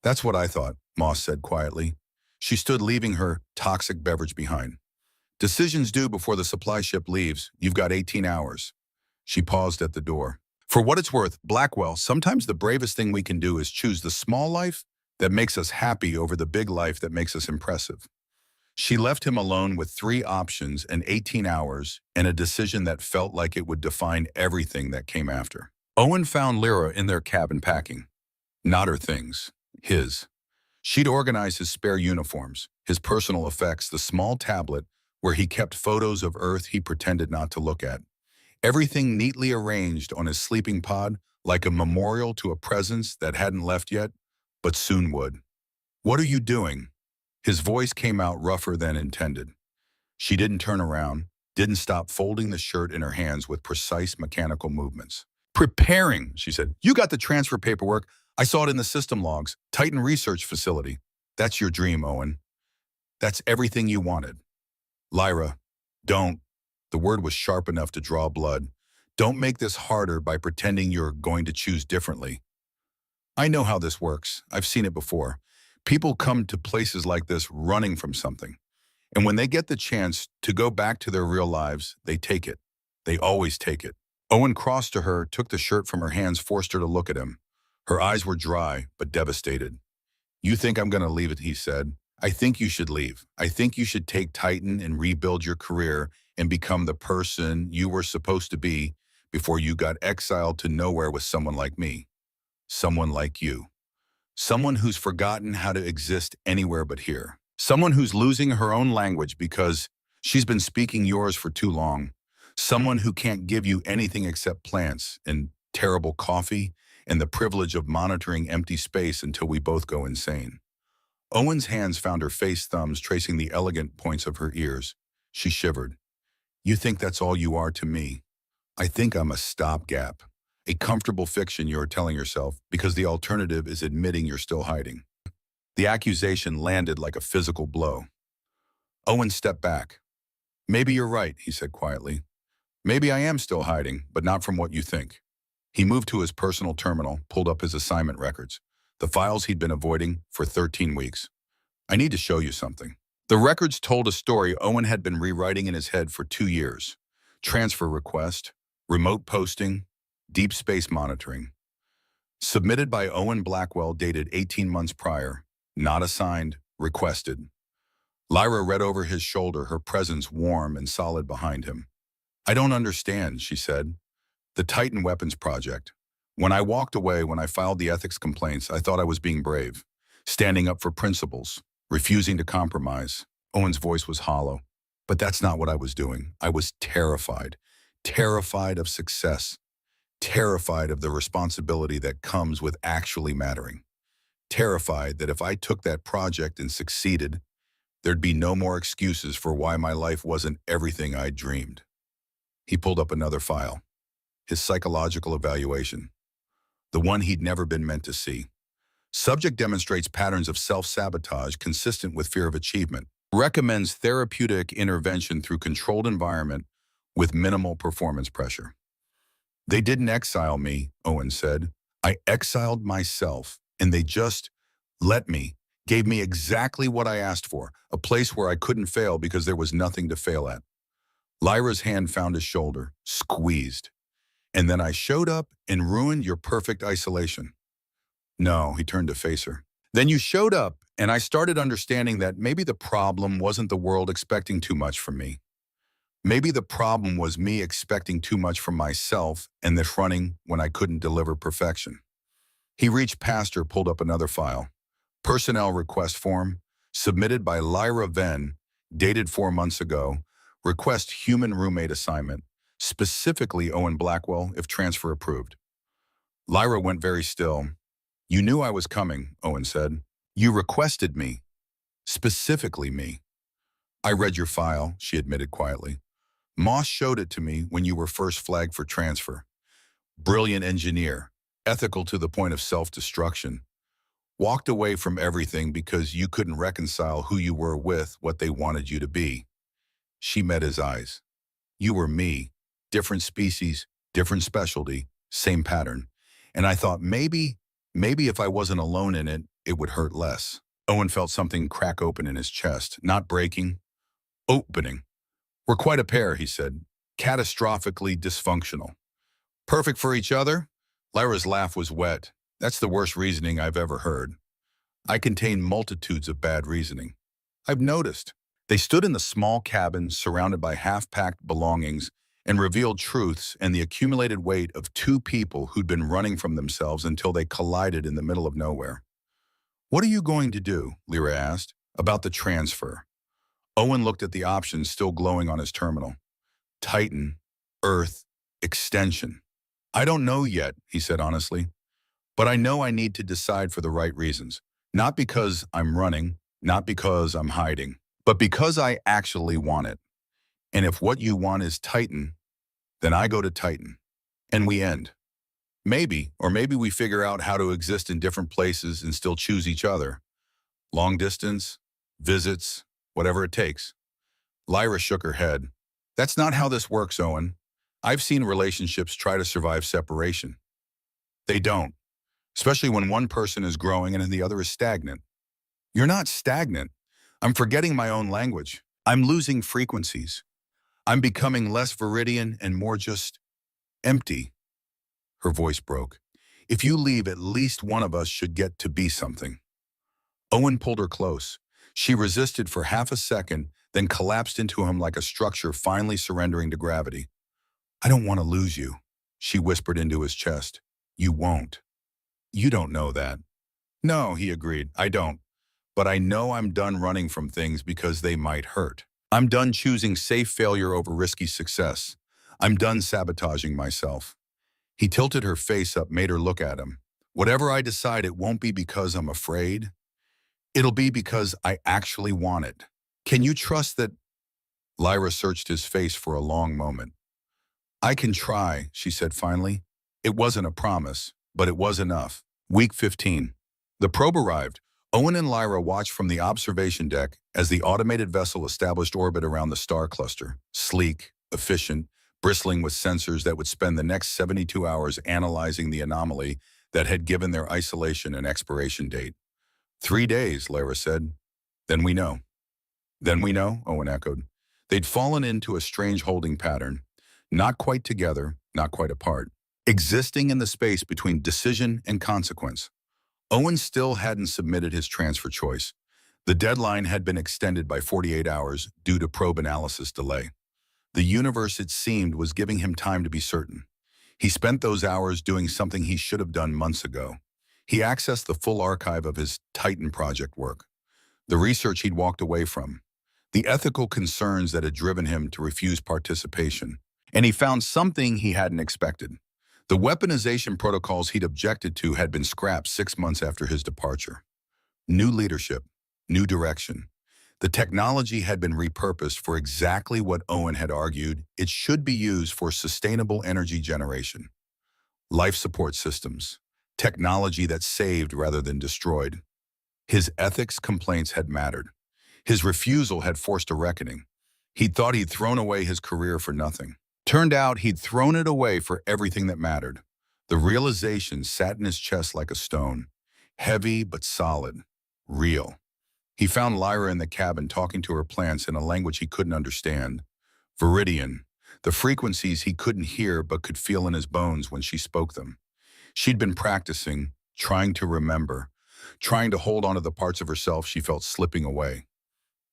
"That's what I thought," Moss said quietly. She stood, leaving her toxic beverage behind. "Decisions due before the supply ship leaves. You've got 18 hours. She paused at the door. "For what it's worth, Blackwell, sometimes the bravest thing we can do is choose the small life that makes us happy over the big life that makes us impressive." She left him alone with 3 options and 18 hours and a decision that felt like it would define everything that came after. Owen found Lyra in their cabin packing. Not her things, his. She'd organized his spare uniforms, his personal effects, the small tablet where he kept photos of Earth he pretended not to look at. Everything neatly arranged on his sleeping pod like a memorial to a presence that hadn't left yet, but soon would. "What are you doing?" His voice came out rougher than intended. She didn't turn around, didn't stop folding the shirt in her hands with precise mechanical movements. "Preparing," she said. "You got the transfer paperwork. I saw it in the system logs. Titan Research Facility. That's your dream, Owen. That's everything you wanted." "Lyra, don't." The word was sharp enough to draw blood. "Don't make this harder by pretending you're going to choose differently. I know how this works. I've seen it before. People come to places like this running from something. And when they get the chance to go back to their real lives, they take it. They always take it." Owen crossed to her, took the shirt from her hands, forced her to look at him. Her eyes were dry, but devastated. "You think I'm going to leave it," he said. "I think you should leave. I think you should take Titan and rebuild your career and become the person you were supposed to be before you got exiled to nowhere with someone like me. Someone like you. Someone who's forgotten how to exist anywhere but here. Someone who's losing her own language because she's been speaking yours for too long. Someone who can't give you anything except plants and terrible coffee and the privilege of monitoring empty space until we both go insane." Owen's hands found her face thumbs tracing the elegant points of her ears. She shivered. "You think that's all you are to me? I think I'm a stopgap. A comfortable fiction you're telling yourself because the alternative is admitting you're still hiding." The accusation landed like a physical blow. Owen stepped back. "Maybe you're right," he said quietly. "Maybe I am still hiding, but not from what you think." He moved to his personal terminal, pulled up his assignment records, the files he'd been avoiding for 13 weeks. "I need to show you something." The records told a story Owen had been rewriting in his head for 2 years. Transfer request, remote posting, deep space monitoring. Submitted by Owen Blackwell, dated 18 months prior. Not assigned, requested. Lyra read over his shoulder, her presence warm and solid behind him. "I don't understand," she said. "The Titan Weapons Project. When I walked away, when I filed the ethics complaints, I thought I was being brave, standing up for principles, refusing to compromise." Owen's voice was hollow. "But that's not what I was doing. I was terrified. Terrified of success. Terrified of the responsibility that comes with actually mattering. Terrified that if I took that project and succeeded, there'd be no more excuses for why my life wasn't everything I'd dreamed." He pulled up another file. His psychological evaluation. The one he'd never been meant to see. Subject demonstrates patterns of self-sabotage consistent with fear of achievement. Recommends therapeutic intervention through controlled environment with minimal performance pressure. "They didn't exile me," Owen said. "I exiled myself, and they just let me, gave me exactly what I asked for, a place where I couldn't fail because there was nothing to fail at." Lyra's hand found his shoulder, squeezed. "And then I showed up and ruined your perfect isolation." "No," he turned to face her. "Then you showed up, and I started understanding that maybe the problem wasn't the world expecting too much from me. Maybe the problem was me expecting too much from myself and this running when I couldn't deliver perfection." He reached past her, pulled up another file. Personnel request form, submitted by Lyra Venn, dated 4 months ago. Request human roommate assignment, specifically Owen Blackwell, if transfer approved. Lyra went very still. "You knew I was coming," Owen said. "You requested me. Specifically me." "I read your file," she admitted quietly. "Moss showed it to me when you were first flagged for transfer. Brilliant engineer, ethical to the point of self-destruction. Walked away from everything because you couldn't reconcile who you were with what they wanted you to be." She met his eyes. "You were me. Different species, different specialty, same pattern. And I thought maybe if I wasn't alone in it, it would hurt less." Owen felt something crack open in his chest, not breaking, opening. "We're quite a pair," he said. "Catastrophically dysfunctional. Perfect for each other?" Lyra's laugh was wet. "That's the worst reasoning I've ever heard. I contain multitudes of bad reasoning. I've noticed." They stood in the small cabin, surrounded by half-packed belongings, and revealed truths and the accumulated weight of two people who'd been running from themselves until they collided in the middle of nowhere. "What are you going to do?" Lyra asked. "About the transfer." Owen looked at the options still glowing on his terminal. Titan, Earth, extension. I don't know yet, he said honestly, but I know I need to decide for the right reasons. Not because I'm running, not because I'm hiding, but because I actually want it. And if what you want is Titan, then I go to Titan. And we end. Maybe, or maybe we figure out how to exist in different places and still choose each other. Long distance, visits, whatever it takes. Lyra shook her head. That's not how this works, Owen. I've seen relationships try to survive separation. They don't, especially when one person is growing and the other is stagnant. You're not stagnant. I'm forgetting my own language. I'm losing frequencies. I'm becoming less viridian and more just empty. Her voice broke. If you leave, at least one of us should get to be something. Owen pulled her close. She resisted for half a second, then collapsed into him like a structure finally surrendering to gravity. I don't want to lose you, she whispered into his chest. You won't. You don't know that. No, he agreed, I don't. But I know I'm done running from things because they might hurt. I'm done choosing safe failure over risky success. I'm done sabotaging myself. He tilted her face up, made her look at him. Whatever I decide, it won't be because I'm afraid. It'll be because I actually want it. Can you trust that? Lyra searched his face for a long moment. I can try, she said finally. It wasn't a promise, but it was enough. Week 15. The probe arrived. Owen and Lyra watched from the observation deck as the automated vessel established orbit around the star cluster. Sleek, efficient, bristling with sensors that would spend the next 72 hours analyzing the anomaly that had given their isolation an expiration date. 3 days, Lyra said. Then we know. Then we know, Owen echoed. They'd fallen into a strange holding pattern, not quite together, not quite apart, existing in the space between decision and consequence. Owen still hadn't submitted his transfer choice. The deadline had been extended by 48 hours due to probe analysis delay. The universe, it seemed, was giving him time to be certain. He spent those hours doing something he should have done months ago. He accessed the full archive of his Titan project work, the research he'd walked away from, the ethical concerns that had driven him to refuse participation. And he found something he hadn't expected. The weaponization protocols he'd objected to had been scrapped 6 months after his departure. New leadership, new direction. The technology had been repurposed for exactly what Owen had argued it should be used for: sustainable energy generation. Life support systems. Technology that saved rather than destroyed. His ethics complaints had mattered. His refusal had forced a reckoning. He'd thought he'd thrown away his career for nothing. Turned out he'd thrown it away for everything that mattered. The realization sat in his chest like a stone. Heavy but solid. Real. He found Lyra in the cabin talking to her plants in a language he couldn't understand. Viridian. The frequencies he couldn't hear but could feel in his bones when she spoke them. She'd been practicing, trying to remember, trying to hold on to the parts of herself she felt slipping away.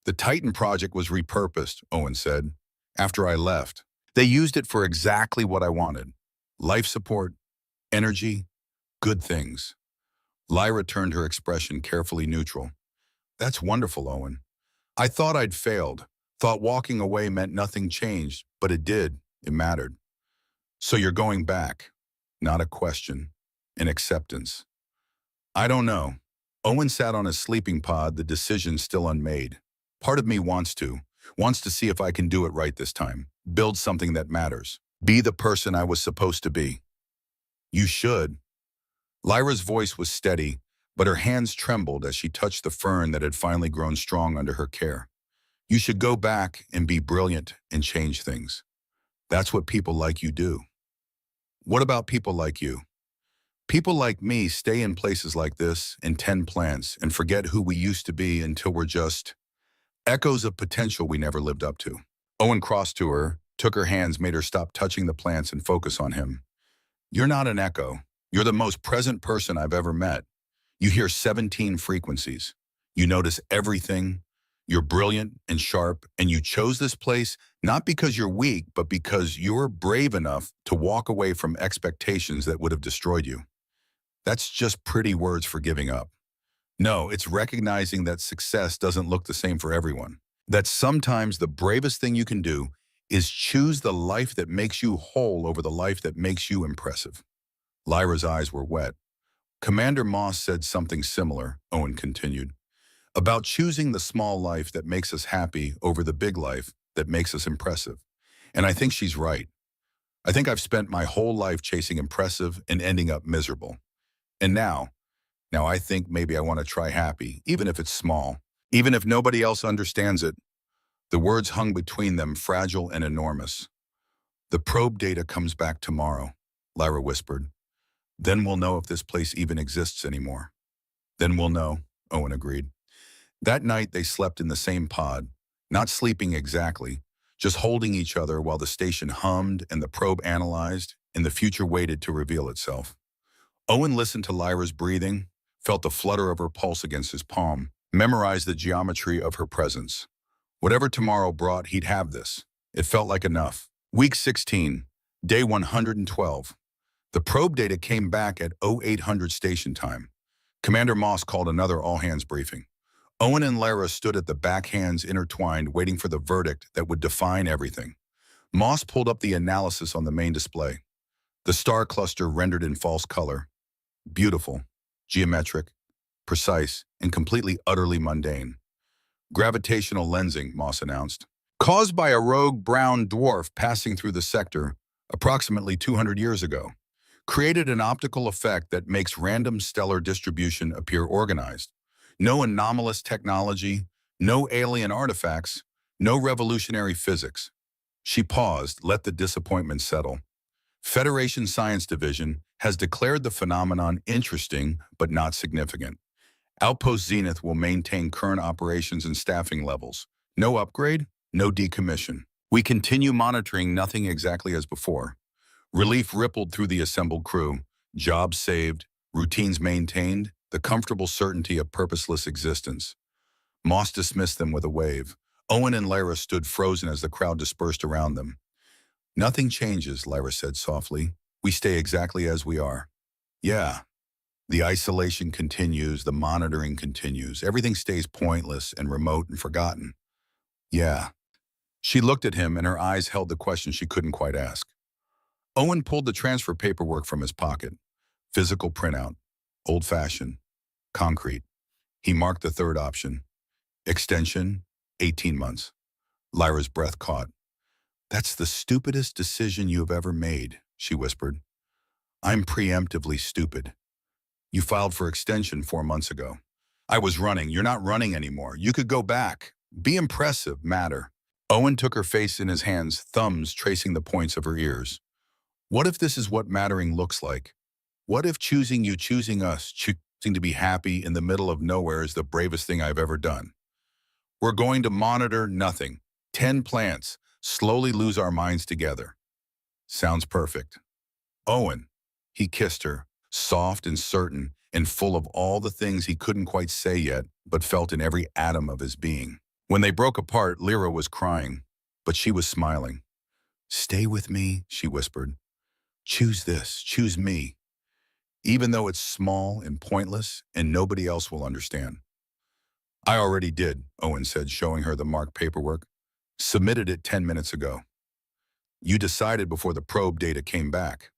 The Titan project was repurposed, Owen said, after I left. They used it for exactly what I wanted. Life support, energy, good things. Lyra turned her expression carefully neutral. That's wonderful, Owen. I thought I'd failed, thought walking away meant nothing changed, but it did. It mattered. So you're going back. Not a question. An acceptance. I don't know. Owen sat on his sleeping pod, the decision still unmade. Part of me wants to see if I can do it right this time. Build something that matters. Be the person I was supposed to be. You should. Lyra's voice was steady, but her hands trembled as she touched the fern that had finally grown strong under her care. You should go back and be brilliant and change things. That's what people like you do. What about people like you? People like me stay in places like this and tend plants and forget who we used to be until we're just echoes of potential we never lived up to. Owen crossed to her, took her hands, made her stop touching the plants and focus on him. You're not an echo. You're the most present person I've ever met. You hear 17 frequencies. You notice everything. You're brilliant and sharp, and you chose this place not because you're weak, but because you're brave enough to walk away from expectations that would have destroyed you. That's just pretty words for giving up. No, it's recognizing that success doesn't look the same for everyone. That sometimes the bravest thing you can do is choose the life that makes you whole over the life that makes you impressive. Lyra's eyes were wet. Commander Moss said something similar, Owen continued, about choosing the small life that makes us happy over the big life that makes us impressive. And I think she's right. I think I've spent my whole life chasing impressive and ending up miserable. And now I think maybe I want to try happy, even if it's small, even if nobody else understands it. The words hung between them, fragile and enormous. The probe data comes back tomorrow, Lyra whispered. Then we'll know if this place even exists anymore. Then we'll know, Owen agreed. That night they slept in the same pod, not sleeping exactly, just holding each other while the station hummed and the probe analyzed and the future waited to reveal itself. Owen listened to Lyra's breathing, felt the flutter of her pulse against his palm, memorized the geometry of her presence. Whatever tomorrow brought, he'd have this. It felt like enough. Week 16, day 112. The probe data came back at 0800 station time. Commander Moss called another all-hands briefing. Owen and Lyra stood at the back, hands intertwined, waiting for the verdict that would define everything. Moss pulled up the analysis on the main display. The star cluster rendered in false color. Beautiful, geometric, precise, and completely utterly mundane. Gravitational lensing, Moss announced, caused by a rogue brown dwarf passing through the sector approximately 200 years ago, created an optical effect that makes random stellar distribution appear organized. No anomalous technology, no alien artifacts, no revolutionary physics. She paused, let the disappointment settle. Federation Science Division has declared the phenomenon interesting but not significant. Outpost Zenith will maintain current operations and staffing levels. No upgrade, no decommission. We continue monitoring, nothing exactly as before. Relief rippled through the assembled crew. Jobs saved, routines maintained, the comfortable certainty of purposeless existence. Moss dismissed them with a wave. Owen and Lyra stood frozen as the crowd dispersed around them. Nothing changes, Lyra said softly. We stay exactly as we are. Yeah. The isolation continues, the monitoring continues. Everything stays pointless and remote and forgotten. Yeah. She looked at him and her eyes held the question she couldn't quite ask. Owen pulled the transfer paperwork from his pocket. Physical printout. Old-fashioned. Concrete. He marked the third option. Extension, 18 months. Lyra's breath caught. That's the stupidest decision you have ever made, she whispered. I'm preemptively stupid. You filed for extension 4 months ago. I was running. You're not running anymore. You could go back. Be impressive, matter. Owen took her face in his hands, thumbs tracing the points of her ears. What if this is what mattering looks like? What if choosing you, choosing us, choosing to be happy in the middle of nowhere is the bravest thing I've ever done? We're going to monitor nothing. 10 plants. Slowly lose our minds together. Sounds perfect. Owen. He kissed her, soft and certain, and full of all the things he couldn't quite say yet, but felt in every atom of his being. When they broke apart, Lyra was crying, but she was smiling. Stay with me, she whispered. Choose this, choose me. Even though it's small and pointless and nobody else will understand. I already did, Owen said, showing her the marked paperwork. Submitted it 10 minutes ago. You decided before the probe data came back.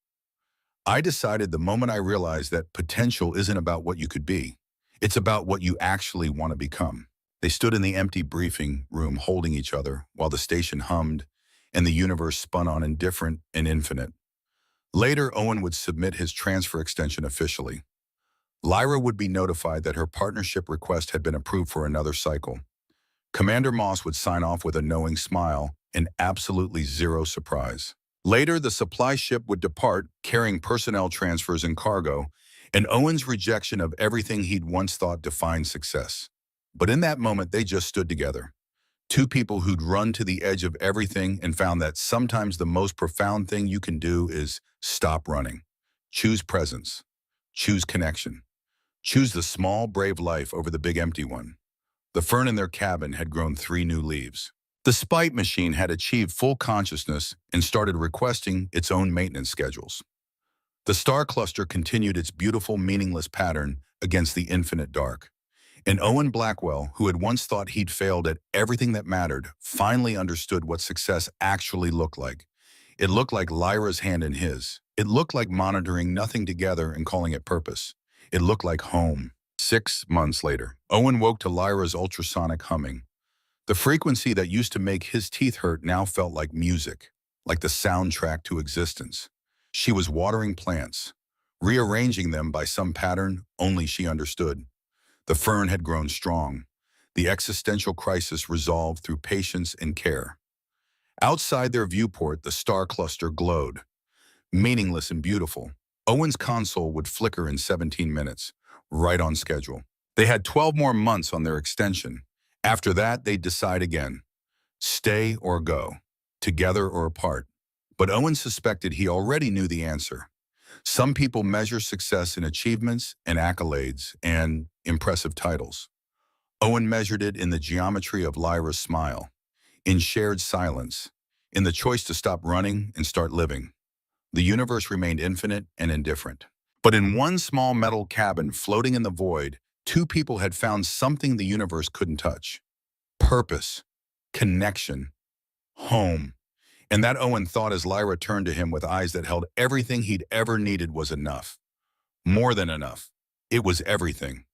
I decided the moment I realized that potential isn't about what you could be. It's about what you actually want to become. They stood in the empty briefing room holding each other while the station hummed and the universe spun on indifferent and infinite. Later, Owen would submit his transfer extension officially. Lyra would be notified that her partnership request had been approved for another cycle. Commander Moss would sign off with a knowing smile and absolutely zero surprise. Later, the supply ship would depart, carrying personnel transfers and cargo, and Owen's rejection of everything he'd once thought defined success. But in that moment, they just stood together. Two people who'd run to the edge of everything and found that sometimes the most profound thing you can do is stop running. Choose presence. Choose connection. Choose the small, brave life over the big, empty one. The fern in their cabin had grown 3 new leaves. The spite machine had achieved full consciousness and started requesting its own maintenance schedules. The star cluster continued its beautiful, meaningless pattern against the infinite dark. And Owen Blackwell, who had once thought he'd failed at everything that mattered, finally understood what success actually looked like. It looked like Lyra's hand in his. It looked like monitoring nothing together and calling it purpose. It looked like home. 6 months later, Owen woke to Lyra's ultrasonic humming. The frequency that used to make his teeth hurt now felt like music, like the soundtrack to existence. She was watering plants, rearranging them by some pattern only she understood. The fern had grown strong, the existential crisis resolved through patience and care. Outside their viewport, the star cluster glowed, meaningless and beautiful. Owen's console would flicker in 17 minutes, right on schedule. They had 12 more months on their extension. After that, they'd decide again, stay or go, together or apart. But Owen suspected he already knew the answer. Some people measure success in achievements and accolades and impressive titles. Owen measured it in the geometry of Lyra's smile, in shared silence, in the choice to stop running and start living. The universe remained infinite and indifferent. But in one small metal cabin floating in the void, two people had found something the universe couldn't touch. Purpose, connection, home. And that Owen thought as Lyra turned to him with eyes that held everything he'd ever needed was enough. More than enough. It was everything.